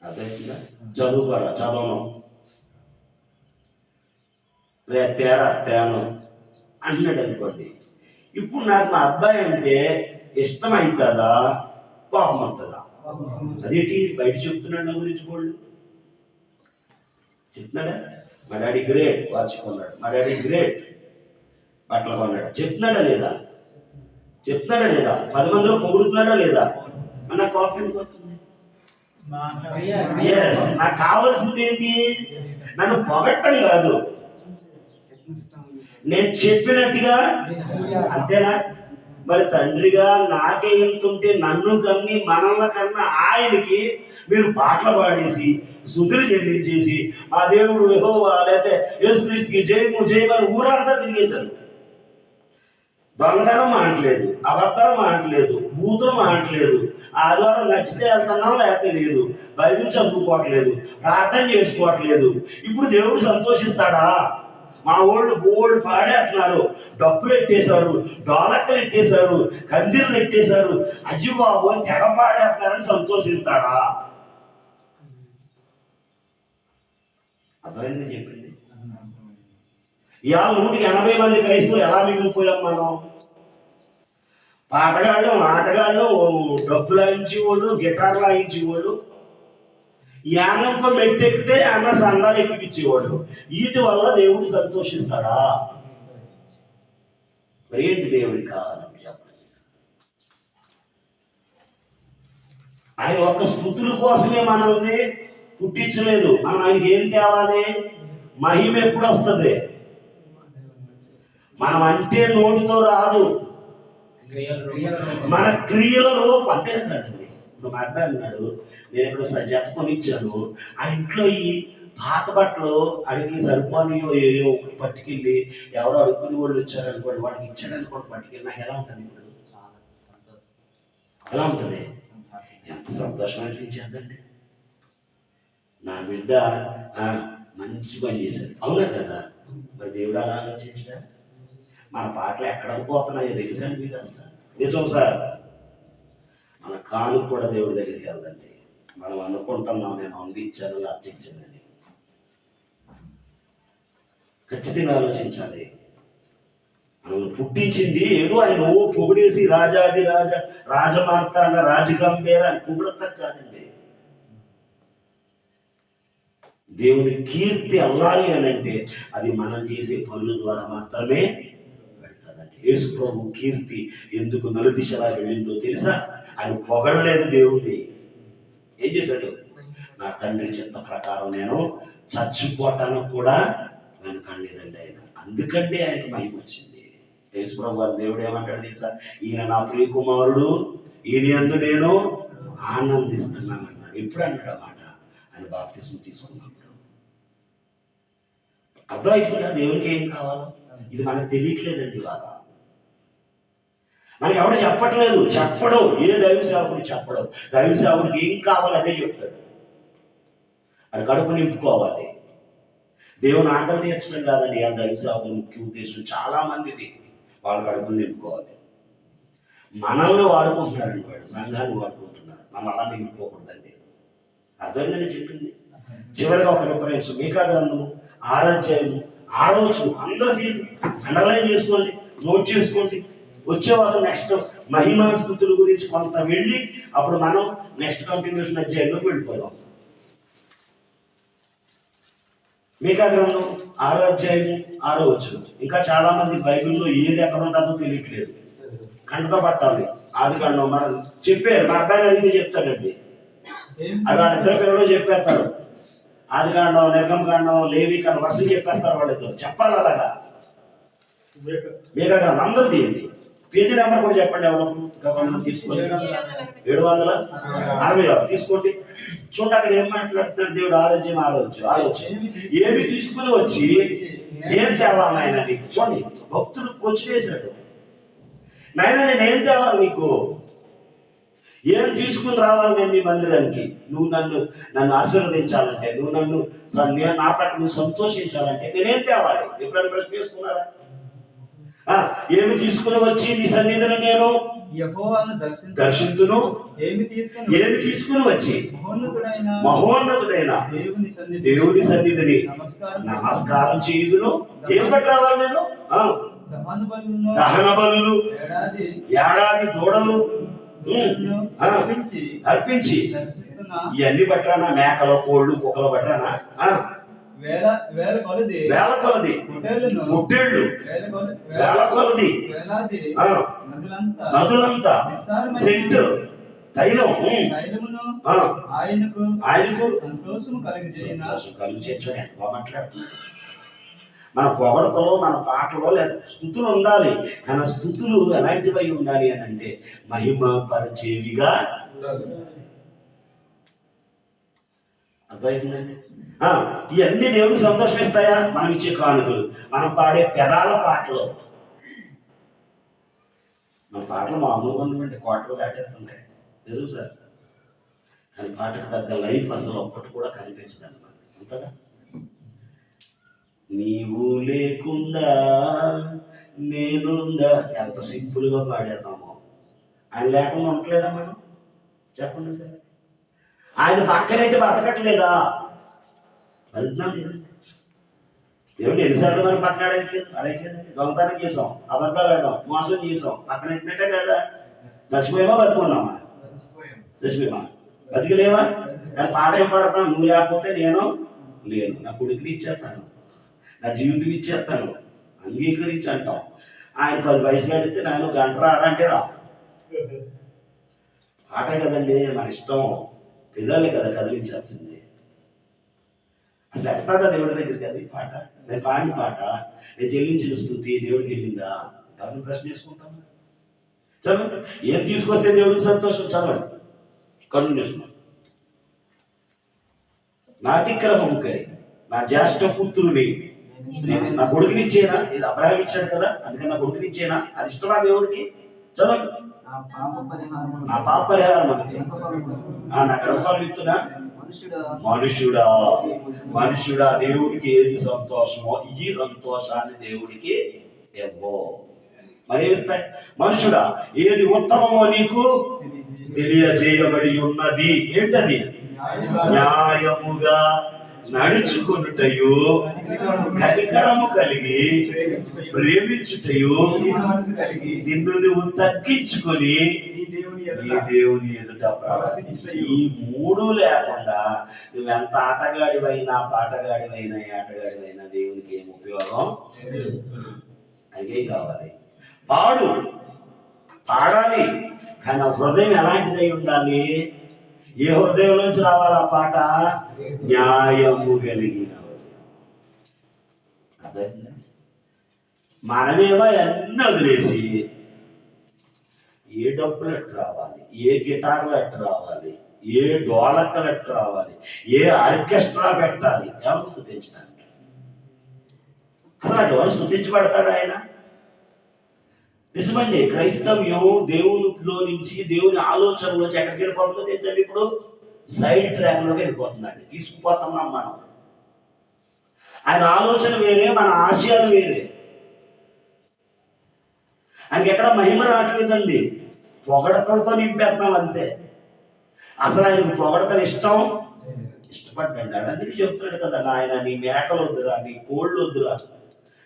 అర్థమైందా? చదువుకోరా, చదవను, రే తేడా తేను అంటున్నాడు అనుకోండి. ఇప్పుడు నాకు మా అబ్బాయి అంటే ఇష్టం అవుతుందా, కోపం అవుతుందా? అదేంటి బయట చెప్తున్నాడు నా గురించి వాళ్ళు చెప్తున్నాడా? మా డాడీ గ్రేట్ వాచ్ కొన్నాడు, మా డాడీ గ్రేట్ బట్టలు కొన్నాడు, చెప్తున్నాడా లేదా? చెప్తున్నాడా లేదా? 10 మందిలో పొగుడుతున్నాడా లేదా? నా కోపం ఎందుకు వస్తుంది? నాకు కావాల్సింది ఏంటి? నన్ను పొగట్టం కాదు, నేను చెప్పినట్టుగా, అంతేనా? మరి తండ్రిగా నాకే ఎంత ఉంటే నన్ను కన్ని మనల్ని కన్నా ఆయనకి మీరు పాటలు పాడేసి స్తుతులు చెల్లించేసి మా దేవుడు యెహోవా లేకపోతే యేసుక్రీస్తుకి జయము జయమని ఊరంతా తిరిగేశారు. దొంగతనం మానట్లేదు, అబద్ధాలు మానట్లేదు, బూతులు మానట్లేదు, ఆదివారం నచ్చితే వెళ్తున్నాం లేకపోతే లేదు, బైబిల్ చదువుకోవట్లేదు, ప్రార్థన చేసుకోవట్లేదు. ఇప్పుడు దేవుడు సంతోషిస్తాడా? మా వాళ్ళు బోర్డు పాడేస్తున్నారు, డప్పులు ఎట్టేశారు, డోలక్కలు ఎట్టేశారు, కంజీలు ఎట్టేశారు, అజిబాబు తెగ పాడేస్తున్నారని సంతోషిస్తాడా? అర్థమైందని చెప్పింది. ఇవాళ 180 మంది క్రైస్తవులు ఎలా మిగిలిపోయాం మనం? పాటగాళ్ళు, ఆటగాళ్ళు, డబ్బులు లాయించేవాళ్ళు, గిటార్ లాయించేవాళ్ళు, యానంకో మెట్టెక్కితే అన్న సంఘాలు ఎక్కిపించేవాళ్ళు. వీటి వల్ల దేవుడు సంతోషిస్తాడా? మరి ఏంటి దేవుడికి కావాలని చెప్పండి? ఆయన ఒక్క స్తుతుల కోసమే మనల్ని పుట్టించలేదు. మనం ఆయనకి ఏం తేవాలి? మహిమ ఎప్పుడు వస్తుంది? మనం అంటే నోటితో రాదు, మన క్రియల రూపం. అంతేనే కదండి. ఇప్పుడు మా అబ్బాయి అన్నాడు, నేను ఇక్కడ జత కొనిచ్చాను, ఆ ఇంట్లో ఈ పాత బట్టలు అడిగి సరిపోనియో ఏయో ఒకటి పట్టుకెళ్ళి ఎవరో అడుక్కుని వాళ్ళు వచ్చారనుకోండి, వాడికి ఇచ్చాడు అనుకోండి, పట్టుకెళ్ళి నాకు ఎలా ఉంటుంది? ఇప్పుడు ఎలా ఉంటుంది? ఎంత సంతోషం అనిపించేద్దండి. నా బిడ్డ మంచి పని చేశాడు, అవునా కదా? మరి దేవుడు అలా ఆలోచించడా? మన పాటలు ఎక్కడ పోతున్నాయో తెలుసండి మీకు అసలు? నిజం సార్. మన కాను కూడా దేవుడి దగ్గరికి వెళ్దండి. మనం అనుకుంటున్నాం నేను అందించాను లచ్చిచ్చానని. ఖచ్చితంగా ఆలోచించాలి. మనం పుట్టించింది ఏదో ఆయన పొగిడేసి రాజాది రాజమార్తాండ రాజగంభీర అని పొగడతా కాదండి. దేవుని కీర్తి అల్లాలి అని అంటే అది మనం చేసే పనుల ద్వారా మాత్రమే వెళ్తాదండి. యేసు ప్రభు కీర్తి ఎందుకు నలుదిశలా వెళ్ళిందో తెలుసా? ఆయన పొగడలేదు దేవుణ్ణి. ఏం చేశాడు? నా తండ్రి చిత్త ప్రకారం నేను చచ్చిపోటానికి కూడా వెనకాడలేదండి ఆయన. అందుకంటే ఆయనకు మహిమ వచ్చింది. యేసు ప్రభు వారి దేవుడు ఏమంటాడు తెలుసా? ఈయన నా ప్రియ కుమారుడు, ఈయన యందు నేను ఆనందిస్తున్నాను అన్నాడు. ఎప్పుడు అన్నాడు ఆ మాట? ఆయన బాప్తిస్మం తీసుకున్నాడు. అర్థమైపోయిందా దేవునికి ఏం కావాలో? ఇది మనకు తెలియట్లేదండి. ఇవాళ మనకి ఎవడు చెప్పట్లేదు, చెప్పడు. ఏ దైవ సేవకుడు చెప్పడు. దైవ సేవకుడికి ఏం కావాలో అదే చెప్తాడు. అది కడుపు నింపుకోవాలి. దేవుని ఆకలి తీర్చడం కాదండి ఆ దైవ సేవకుల ముఖ్య ఉద్దేశం. చాలా మందిది వాళ్ళ కడుపులు నింపుకోవాలి. మనల్ని వాడుకుంటున్నారండి, వాళ్ళు సంఘాన్ని వాడుకుంటున్నారు. మనం అలా మిగిలిపోకూడదండి. అర్థమైందని చెప్పింది. చివరిగా ఒక రిఫరెన్స్, మీకా గ్రంథము 6వ అధ్యాయము 6వ వచనం. అందరూ దీన్ని అండర్లైన్ చేసుకోండి, నోట్ చేసుకోండి. వచ్చేవారు నెక్స్ట్ మహిమా స్తుతుల గురించి కొంత వెళ్ళి అప్పుడు మనం నెక్స్ట్ కంటిన్యూషన్ అధ్యాయంలోకి వెళ్ళిపోదాం. మీకా గ్రంథం 6వ అధ్యాయము 6వ వచనం. ఇంకా చాలా మంది బైబిల్లో ఏది ఎక్కడ ఉంటుందో తెలియట్లేదు, కంటతో పట్టాలి. ఆదికాండం మనం చెప్పారు, మా అబ్బాయిని అడిగితే చెప్తాడండి. అది వాళ్ళ ఇద్దరు పిల్లలు చెప్పేస్తారు. ఆదికాండం, నిర్గమకాండం, లేవికాండం వరుస చెప్పేస్తారు వాళ్ళిద్దరు. చెప్పాలి అలాగా. మీకా గ్రంథం అందరూ తీయండి. పేజీ నెంబర్ కూడా చెప్పండి. ఎవరు గవర్నమెంట్ తీసుకోండి. 766 తీసుకోండి. చూడండి అక్కడ ఏం మాట్లాడుతున్నాడు దేవుడు. ఆలోచన ఏమి తీసుకుని వచ్చి ఏం తేవాలి నాయన నీకు? చూడండి, భక్తుడు క్వశ్చన్ వేశాడు, నాయన నేను ఏం తేవాలి నీకు? ఏం తీసుకుని రావాలి నేను నీ మందిరానికి? నువ్వు నన్ను ఆశీర్వదించాలంటే, నువ్వు నా పట్ల నువ్వు సంతోషించాలంటే నేనేం తేవాలి? ఎప్పుడైనా ప్రశ్న వేసుకున్నారా? ఏమి తీసుకుని వచ్చి నీ సన్నిధిని నేను యెహోవాను దర్శింతును. ఏమి తీసుకుని వచ్చి మహోన్నతుడైన దేవుని సన్నిధిని నమస్కారం చేయుదును. ఏం పట్టి రావాలి నేను? దహన బలులు, ఏడాది దూడలు అర్పించి ఇవన్నీ పట్టానా? మేకలు, కోళ్ళు, కుక్కలు పట్టానా? వేల కొలది ముట్టేళ్ళు, వేల కొలది నదులంతా సెంటు తైలం ఆయనకు సంతోషము కలిగించే మాట్లాడుతున్నాడు. మన పొగడతలో, మన పాటలో లేదా స్థుతులు ఉండాలి. కానీ స్థుతులు ఎలాంటివై ఉండాలి అని అంటే మహిమ పరిచేవిగా అర్థమవుతుందండి. ఇవన్నీ దేవుడికి సంతోషం ఇస్తాయా? మనం ఇచ్చే కానుకలు, మనం పాడే పెదాల పాటలు. మన పాటలు మామూలుగా ఉండవండి, కోటలు దాటేస్తుంటాయి నిజం సార్. కానీ పాటకు తగ్గ లైఫ్ అసలు ఒక్కటి కూడా కనిపించదండి మనకి, ఉంటుందా? నీవు లేకుండా నేనుందా, ఎంత సింపుల్గా పాడేతామో. ఆయన లేకుండా ఉండట్లేదా మనం? చెప్పండి సార్. ఆయన పక్కనైతే బతకట్లేదా? బతుకుతున్నాం లేదండి. దేవుడు ఎన్నిసార్లు మనం పక్కన అడగట్లేదండి. దొంగతనం చేసాం, అబద్ధాలు ఆడాం, మోసం చేసాం, పక్కన ఎట్టినట్టే కదా. చచ్చిపోయామా బతుకున్నామా? చచ్చిపోయామా? బతికలేవా? కానీ పాట ఏం పాడతాం? నువ్వు లేకపోతే నేను లేను, నా కొడుకుని ఇచ్చేస్తాను, నా జీవితం ఇచ్చేస్తాను, అంగీకరించి అంటాం. ఆయన 10 వయసులు అడిగితే నేను గంట రారంటే రా. పాటే కదండి మన ఇష్టం, పిల్లల్ని కదా కదిలించాల్సింది. అసలు ఎట్లా దేవుడి దగ్గరికి అది పాట? నేను పాడిన పాట, నేను చెల్లించిన స్థుతి దేవుడికి వెళ్ళిందా? ఎవరిని ప్రశ్న చేసుకుంటాం? చదవండి. ఏం తీసుకొస్తే దేవుడికి సంతోషం? చదవండి. కన్ను చేసుకున్నాను. నా అతిక్రమముకై నా జ్యేష్ఠ పుత్రుని నా కొడుకునిచ్చేనా? ఇది అబ్రాహాం ఇచ్చాడు కదా, అందుకని నా కొడుకునిచ్చేనా? అది ఇష్టమా దేవుడికి? చదవండి. నా పాప పరిహారం అంటే నా గర్భఫలం ఇస్తున్నా. మనుషుడా దేవుడికి ఏది సంతోషమో ఈ సంతోషాన్ని దేవుడికి ఇవ్వో. మరేమిస్తాయి? మనుషుడా ఏది ఉత్తమమో నీకు తెలియజేయబడి ఉన్నది. ఏంటది? న్యాయముగా నడుచుకున్నటయు, కనికరము కలిగి ప్రేమించుటయు, నిన్ను నువ్వు తగ్గించుకొని నీ దేవుని ఎదుట ఈ 3 లేకుండా నువ్వు ఎంత ఆటగాడివైనా, పాటగాడివైనా, ఆటగాడివైనా దేవునికి ఏం ఉపయోగం? అదేం కావాలి? పాడాలి. కానీ హృదయం ఎలాంటిదై ఉండాలి? ఏ హృదయం నుంచి రావాలి ఆ పాట? న్యాయము కలిగిన హృదయం. మనమేమో ఎన్ని వదిలేసి ఏ డబ్బులు ఎట్టు రావాలి, ఏ గిటార్లు ఎట్టు రావాలి, ఏ డోలక్కలు ఎట్టు రావాలి, ఏ ఆర్కెస్ట్రా పెట్టాలి ఎవరు స్తుతించడానికి? అసలు అటు స్తుతించబడతాడు ఆయన? నిజమండి. క్రైస్తవ్యం దేవునిలో నుంచి, దేవుని ఆలోచనలోంచి ఎక్కడికి వెళ్ళిపోతుందో తెచ్చండి. ఇప్పుడు సైడ్ ట్రాక్ లోకి వెళ్ళిపోతుందండి, తీసుకుపోతున్నాం మనం. ఆయన ఆలోచన వేరే, మన ఆశయాలు వేరే. ఆయనకి ఎక్కడ మహిమ రావట్లేదండి, పొగడతలతో నింపేస్తున్నాం అంతే. అసలు ఆయనకు పొగడతలు ఇష్టపడ్డండి. అది అందుకే చెప్తున్నాడు కదా, నాయన నీ మేకలు వద్దురా, నీ కోళ్ళు వద్దురా,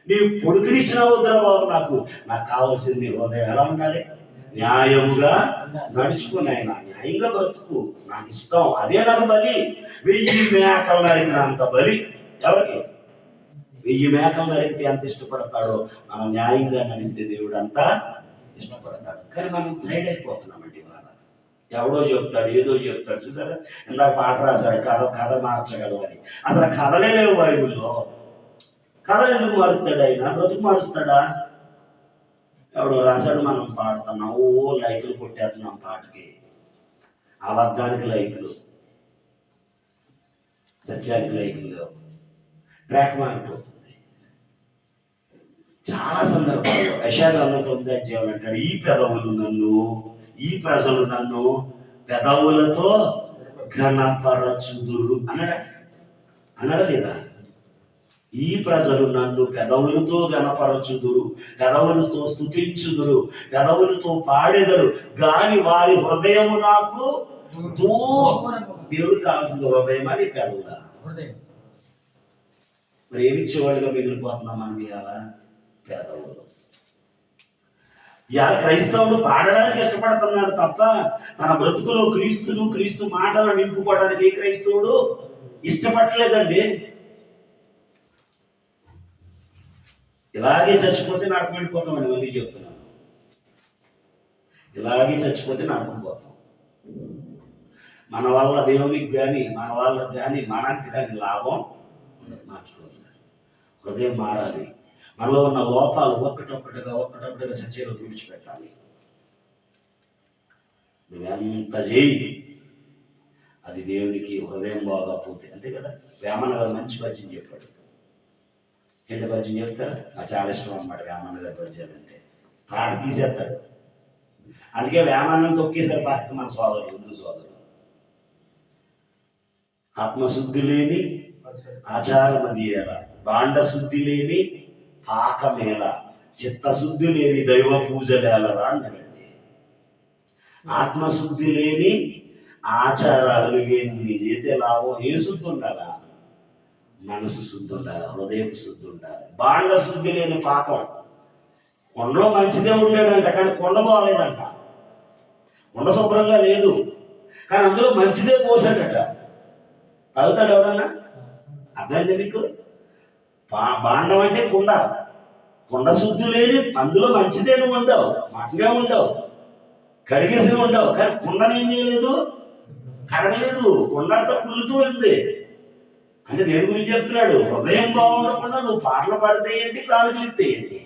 నీ కొడుకునిచ్చినా వద్దురా బాబు, నాకు కావాల్సింది హృదయం ఎలా ఉండాలి? న్యాయముగా నడుచుకుని ఆయన న్యాయంగా బ్రతుకు, నాకు ఇష్టం, అదే నాకు బలి. 1000 మేకలు నరికినంత బలి ఎవరికి? 1000 మేకలు నరికితే ఎంత ఇష్టపడతాడో, మనం న్యాయంగా నడిస్తే దేవుడు అంతా ఇష్టపడతాడు. కానీ మనం సైడ్ అయిపోతున్నామండి. ఇవాళ ఎవడో చెప్తాడు, ఏదో చెప్తాడు. చూసారా, ఇందాక పాట రాశాడు, కథ మార్చగలవని. అసలు కథలే లేవు బైబిల్లో. కథలు ఎందుకు మారుస్తాడు ఆయన? బ్రతుకు మారుస్తాడా? ఎవడో రాశాడు, మనం పాడుతున్నాం, లైకులు కొట్టేస్తున్నాం పాటకి. అబద్ధానికి లైకులు, సత్యానికి లైకులు, ట్రాక్ మారిపోతుంది. చాలా సందర్భాల్లో యెషయా 9 అంటాడు, ఈ ప్రజలు నన్ను పెదవులతో ఘనపరచుదురు అన్నాడా లేదా? ఈ ప్రజలు నన్ను పెదవులతో గణపరచుదురు, పెదవులతో స్తుతించుదురు, పెదవులతో పాడెదరు, గాని వారి హృదయము నాకు దేవుడికి కావాల్సిన హృదయం అని పెదవులా. మరి ఏమిచ్చేవాళ్ళుగా మిగిలిపోతున్నాం మనం ఇవాళ? పెదవులు. ఇవాళ క్రైస్తవుడు పాడడానికి ఇష్టపడుతున్నాడు తప్ప తన బ్రతుకులో క్రీస్తును, క్రీస్తు మాటలు నింపుకోవడానికి ఏ క్రైస్తవుడు ఇష్టపడలేదండి. ఇలాగే చచ్చిపోతే నరకం వెళ్ళిపోతామని మళ్ళీ చెప్తున్నాను. ఇలాగే చచ్చిపోతే నరకం పోతాం. మన వల్ల దేవునికి కానీ, మన వాళ్ళకి కానీ, మనకు కానీ లాభం ఉండదు. మార్చుకోవాలి సార్. హృదయం మారాలి. మనలో ఉన్న లోపాలు ఒక్కటొక్కటిగా చచ్చేలో విడిచిపెట్టాలి. నువ్వెంత చేయి, అది దేవునికి హృదయం బాగపోతే అంతే కదా. వేమన్న గారు మంచి పద్యం చెప్పాడు. ఏంటి పద్యం చెప్తాడు? నాకు చాలా ఇష్టం అన్నమాట వేమన్న గారి పద్యాలు అంటే. పాట తీసేస్తాడు. అందుకే వేమన్నం తొక్కేసారు పక్కకి మన సోదరులు, హిందూ సోదరులు. ఆత్మశుద్ధి లేని ఆచారమదియేల, బాండ శుద్ధి లేని పాకమేల, చిత్తశుద్ధి లేని దైవ పూజలేలరా అన్నాడండి. ఆత్మశుద్ధి లేని ఆచారాలు నీ చేతే లాభం. ఏ శుద్ధి ఉండాలా? మనసు శుద్ధి ఉండాలి, హృదయపు శుద్ధి ఉండాలి. బాండ శుద్ధి లేని పాకం. కొండలో మంచిదే ఉండేదంట, కానీ కొండ బాగలేదంట. కొండ శుభ్రంగా లేదు, కానీ అందులో మంచిదే పోసాడట. తాగుతాడు ఎవడన్నా? అర్థమైంది మీకు? బాండం అంటే కుండ. కుండ శుద్ధి లేని అందులో మంచిదేమి ఉండవు, మటనే ఉండవు, కడిగేసి ఉండవు. కానీ కుండనేం చేయలేదు, కడగలేదు. కుండ అంతా కుళ్ళుతూ ఉంది. అంటే దేని గురించి చెప్తున్నాడు? హృదయం బాగుండకుండా నువ్వు పాటలు పాడితే ఏంటి, కానుకలు ఇస్తేయండి.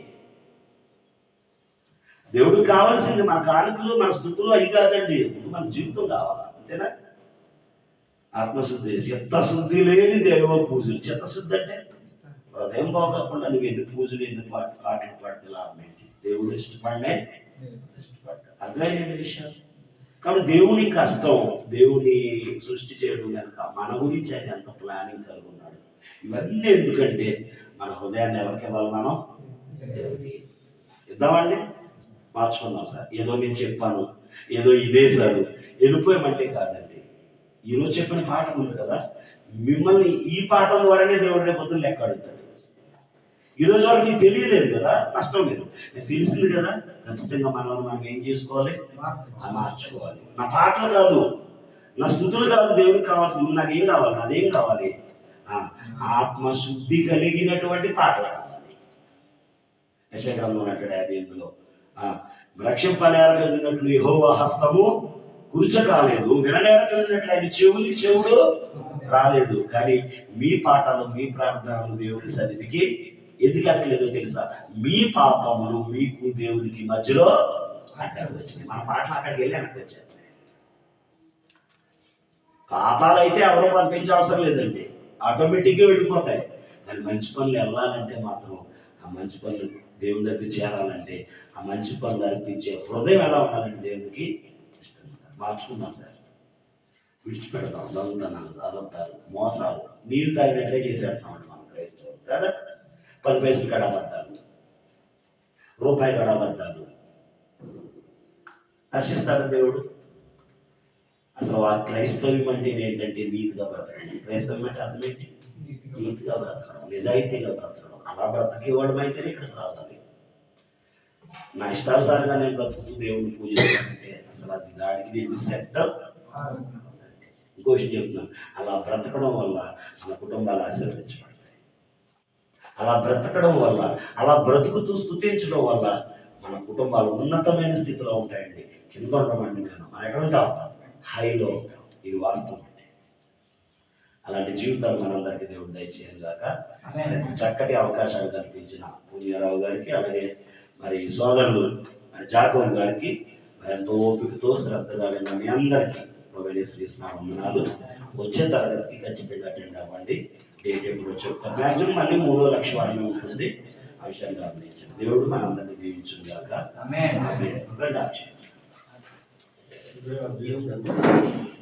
దేవుడికి కావాల్సింది మన కానుకలు, మన స్థుతులు అవి కాదండి. మన జీవితం కావాలా, అంతేనా? ఆత్మశుద్ధి, చిత్తశుద్ధి లేని దైవ పూజలు. చిత్తశుద్ధి అంటే హృదయం బాగోకుండా నువ్వు ఎన్ని పూజలు, ఎన్ని పాటలు పాడితే లాభం ఏంటి? దేవుడు ఇష్టపడే అర్థమైన విషయం. కాబట్టి దేవుని కష్టం, దేవుని సృష్టి చేయడం కనుక మన గురించి ఆయన ఎంత ప్లానింగ్ కలిగి ఉన్నాడు. ఇవన్నీ ఎందుకంటే మన హృదయాన్ని ఎవరికి ఇవ్వాలి? మనం దేవుడికి ఇద్దామండి. మార్చుకుందాం సార్. ఏదో నేను చెప్పాను, ఏదో ఇదే సార్ వెళ్ళిపోయామంటే కాదండి. ఈరోజు చెప్పిన పాఠం ఉంది కదా, మిమ్మల్ని ఈ పాఠం ద్వారానే దేవుడి రేపు లెక్క అడుగుతాడు. ఈరోజు వరకు నీకు తెలియలేదు కదా, నష్టం లేదు. నీకు తెలిసింది కదా, ఖచ్చితంగా మనల్ని మనం ఏం చేసుకోవాలి? మార్చుకోవాలి. నా పాటలు కాదు, నా స్థుతులు కాదు దేవుడికి కావాల్సింది. నాకేం కావాలి? అదేం కావాలి? ఆత్మశుద్ధి కలిగినటువంటి పాటలు కావాలి. యెషయా అంటాడు 58లో, రక్షింపనేరగలిగినట్లు యెహోవా హస్తము కురుచ కాలేదు, విననేరగలిగినట్లు ఆయన చెవుడు రాలేదు. కానీ మీ పాటలు, మీ ప్రార్థనలు దేవుడి సన్నిధికి ఎందుకు అక్కర్లేదో తెలుసా? మీ పాపములు మీకు దేవునికి మధ్యలో అడ్డాలు వచ్చింది. మన పాటలు అక్కడికి వెళ్ళి వెనక్కి వచ్చాయి. పాపాలు అయితే ఎవరో పంపించే అవసరం లేదండి, ఆటోమేటిక్గా వెళ్ళిపోతాయి. కానీ మంచి పనులు వెళ్ళాలంటే మాత్రం, ఆ మంచి పనులు దేవుని దగ్గర చేరాలంటే, ఆ మంచి పనులు అర్పించే హృదయం ఎలా ఉండాలంటే దేవునికి మార్చుకుందాం సార్. విడిచిపెడతాం దొంగతనాలు, అబద్ధాలు, మోసాలు. నీళ్ళు తాగినట్టుగా చేసేస్తామండి మనం క్రైస్తవులు కదా. 10 పైసలు గడబద్దాలు, రూపాయి గడబద్దాలు. హర్షిస్తాడు దేవుడు. అసలు ఆ క్రైస్తవ్యం అంటే ఏంటంటే నీతిగా బ్రతకడం. క్రైస్తవ్యం అంటే అర్థం ఏంటి? నీతిగా బ్రతకడం, నిజాయితీగా బ్రతకడం. అలా బ్రతకేవాడు అయితేనే ఇక్కడికి రావాలి. నా ఇష్టానుసారంగా నేను బ్రతుకుతూ దేవుడిని పూజించాలంటే అసలు అది దానికి దీనికి సెట్. ఇంకో విషయం చెప్తున్నాను, అలా బ్రతకడం వల్ల మన కుటుంబాలు ఆశీర్వదించబడతాయి. అలా బ్రతకడం వల్ల, అలా బ్రతుకుతూ స్తుతించడం వల్ల మన కుటుంబాలు ఉన్నతమైన స్థితిలో ఉంటాయండి. కింద ఉండమండి, మనం ఎక్కడ ఉంటాం? హైలో ఉంటాం. ఇది వాస్తవం అండి. అలాంటి జీవితాలు మనందరికీ దేవుడు దయచేయను గాక. చక్కటి అవకాశాలు కల్పించిన పుణ్యారావు గారికి, అలాగే మరి సోదరులు మరి జాకవ్ గారికి, మరి ఎంతో ఓపికతో శ్రద్ధగా విన్న మీ అందరికీ వందనాలు. వచ్చే తరగతికి ఖచ్చితంగా అటెండ్ అవ్వండి. డేట్ ఎప్పుడు చెప్తాను. మ్యాక్సిమం మళ్ళీ 3 లక్షల వాడిని ఉంటుంది. ఆ విషయాన్ని గమనించండి. దేవుడు మనందరినీ దీవించును గాక. ఆమేన్.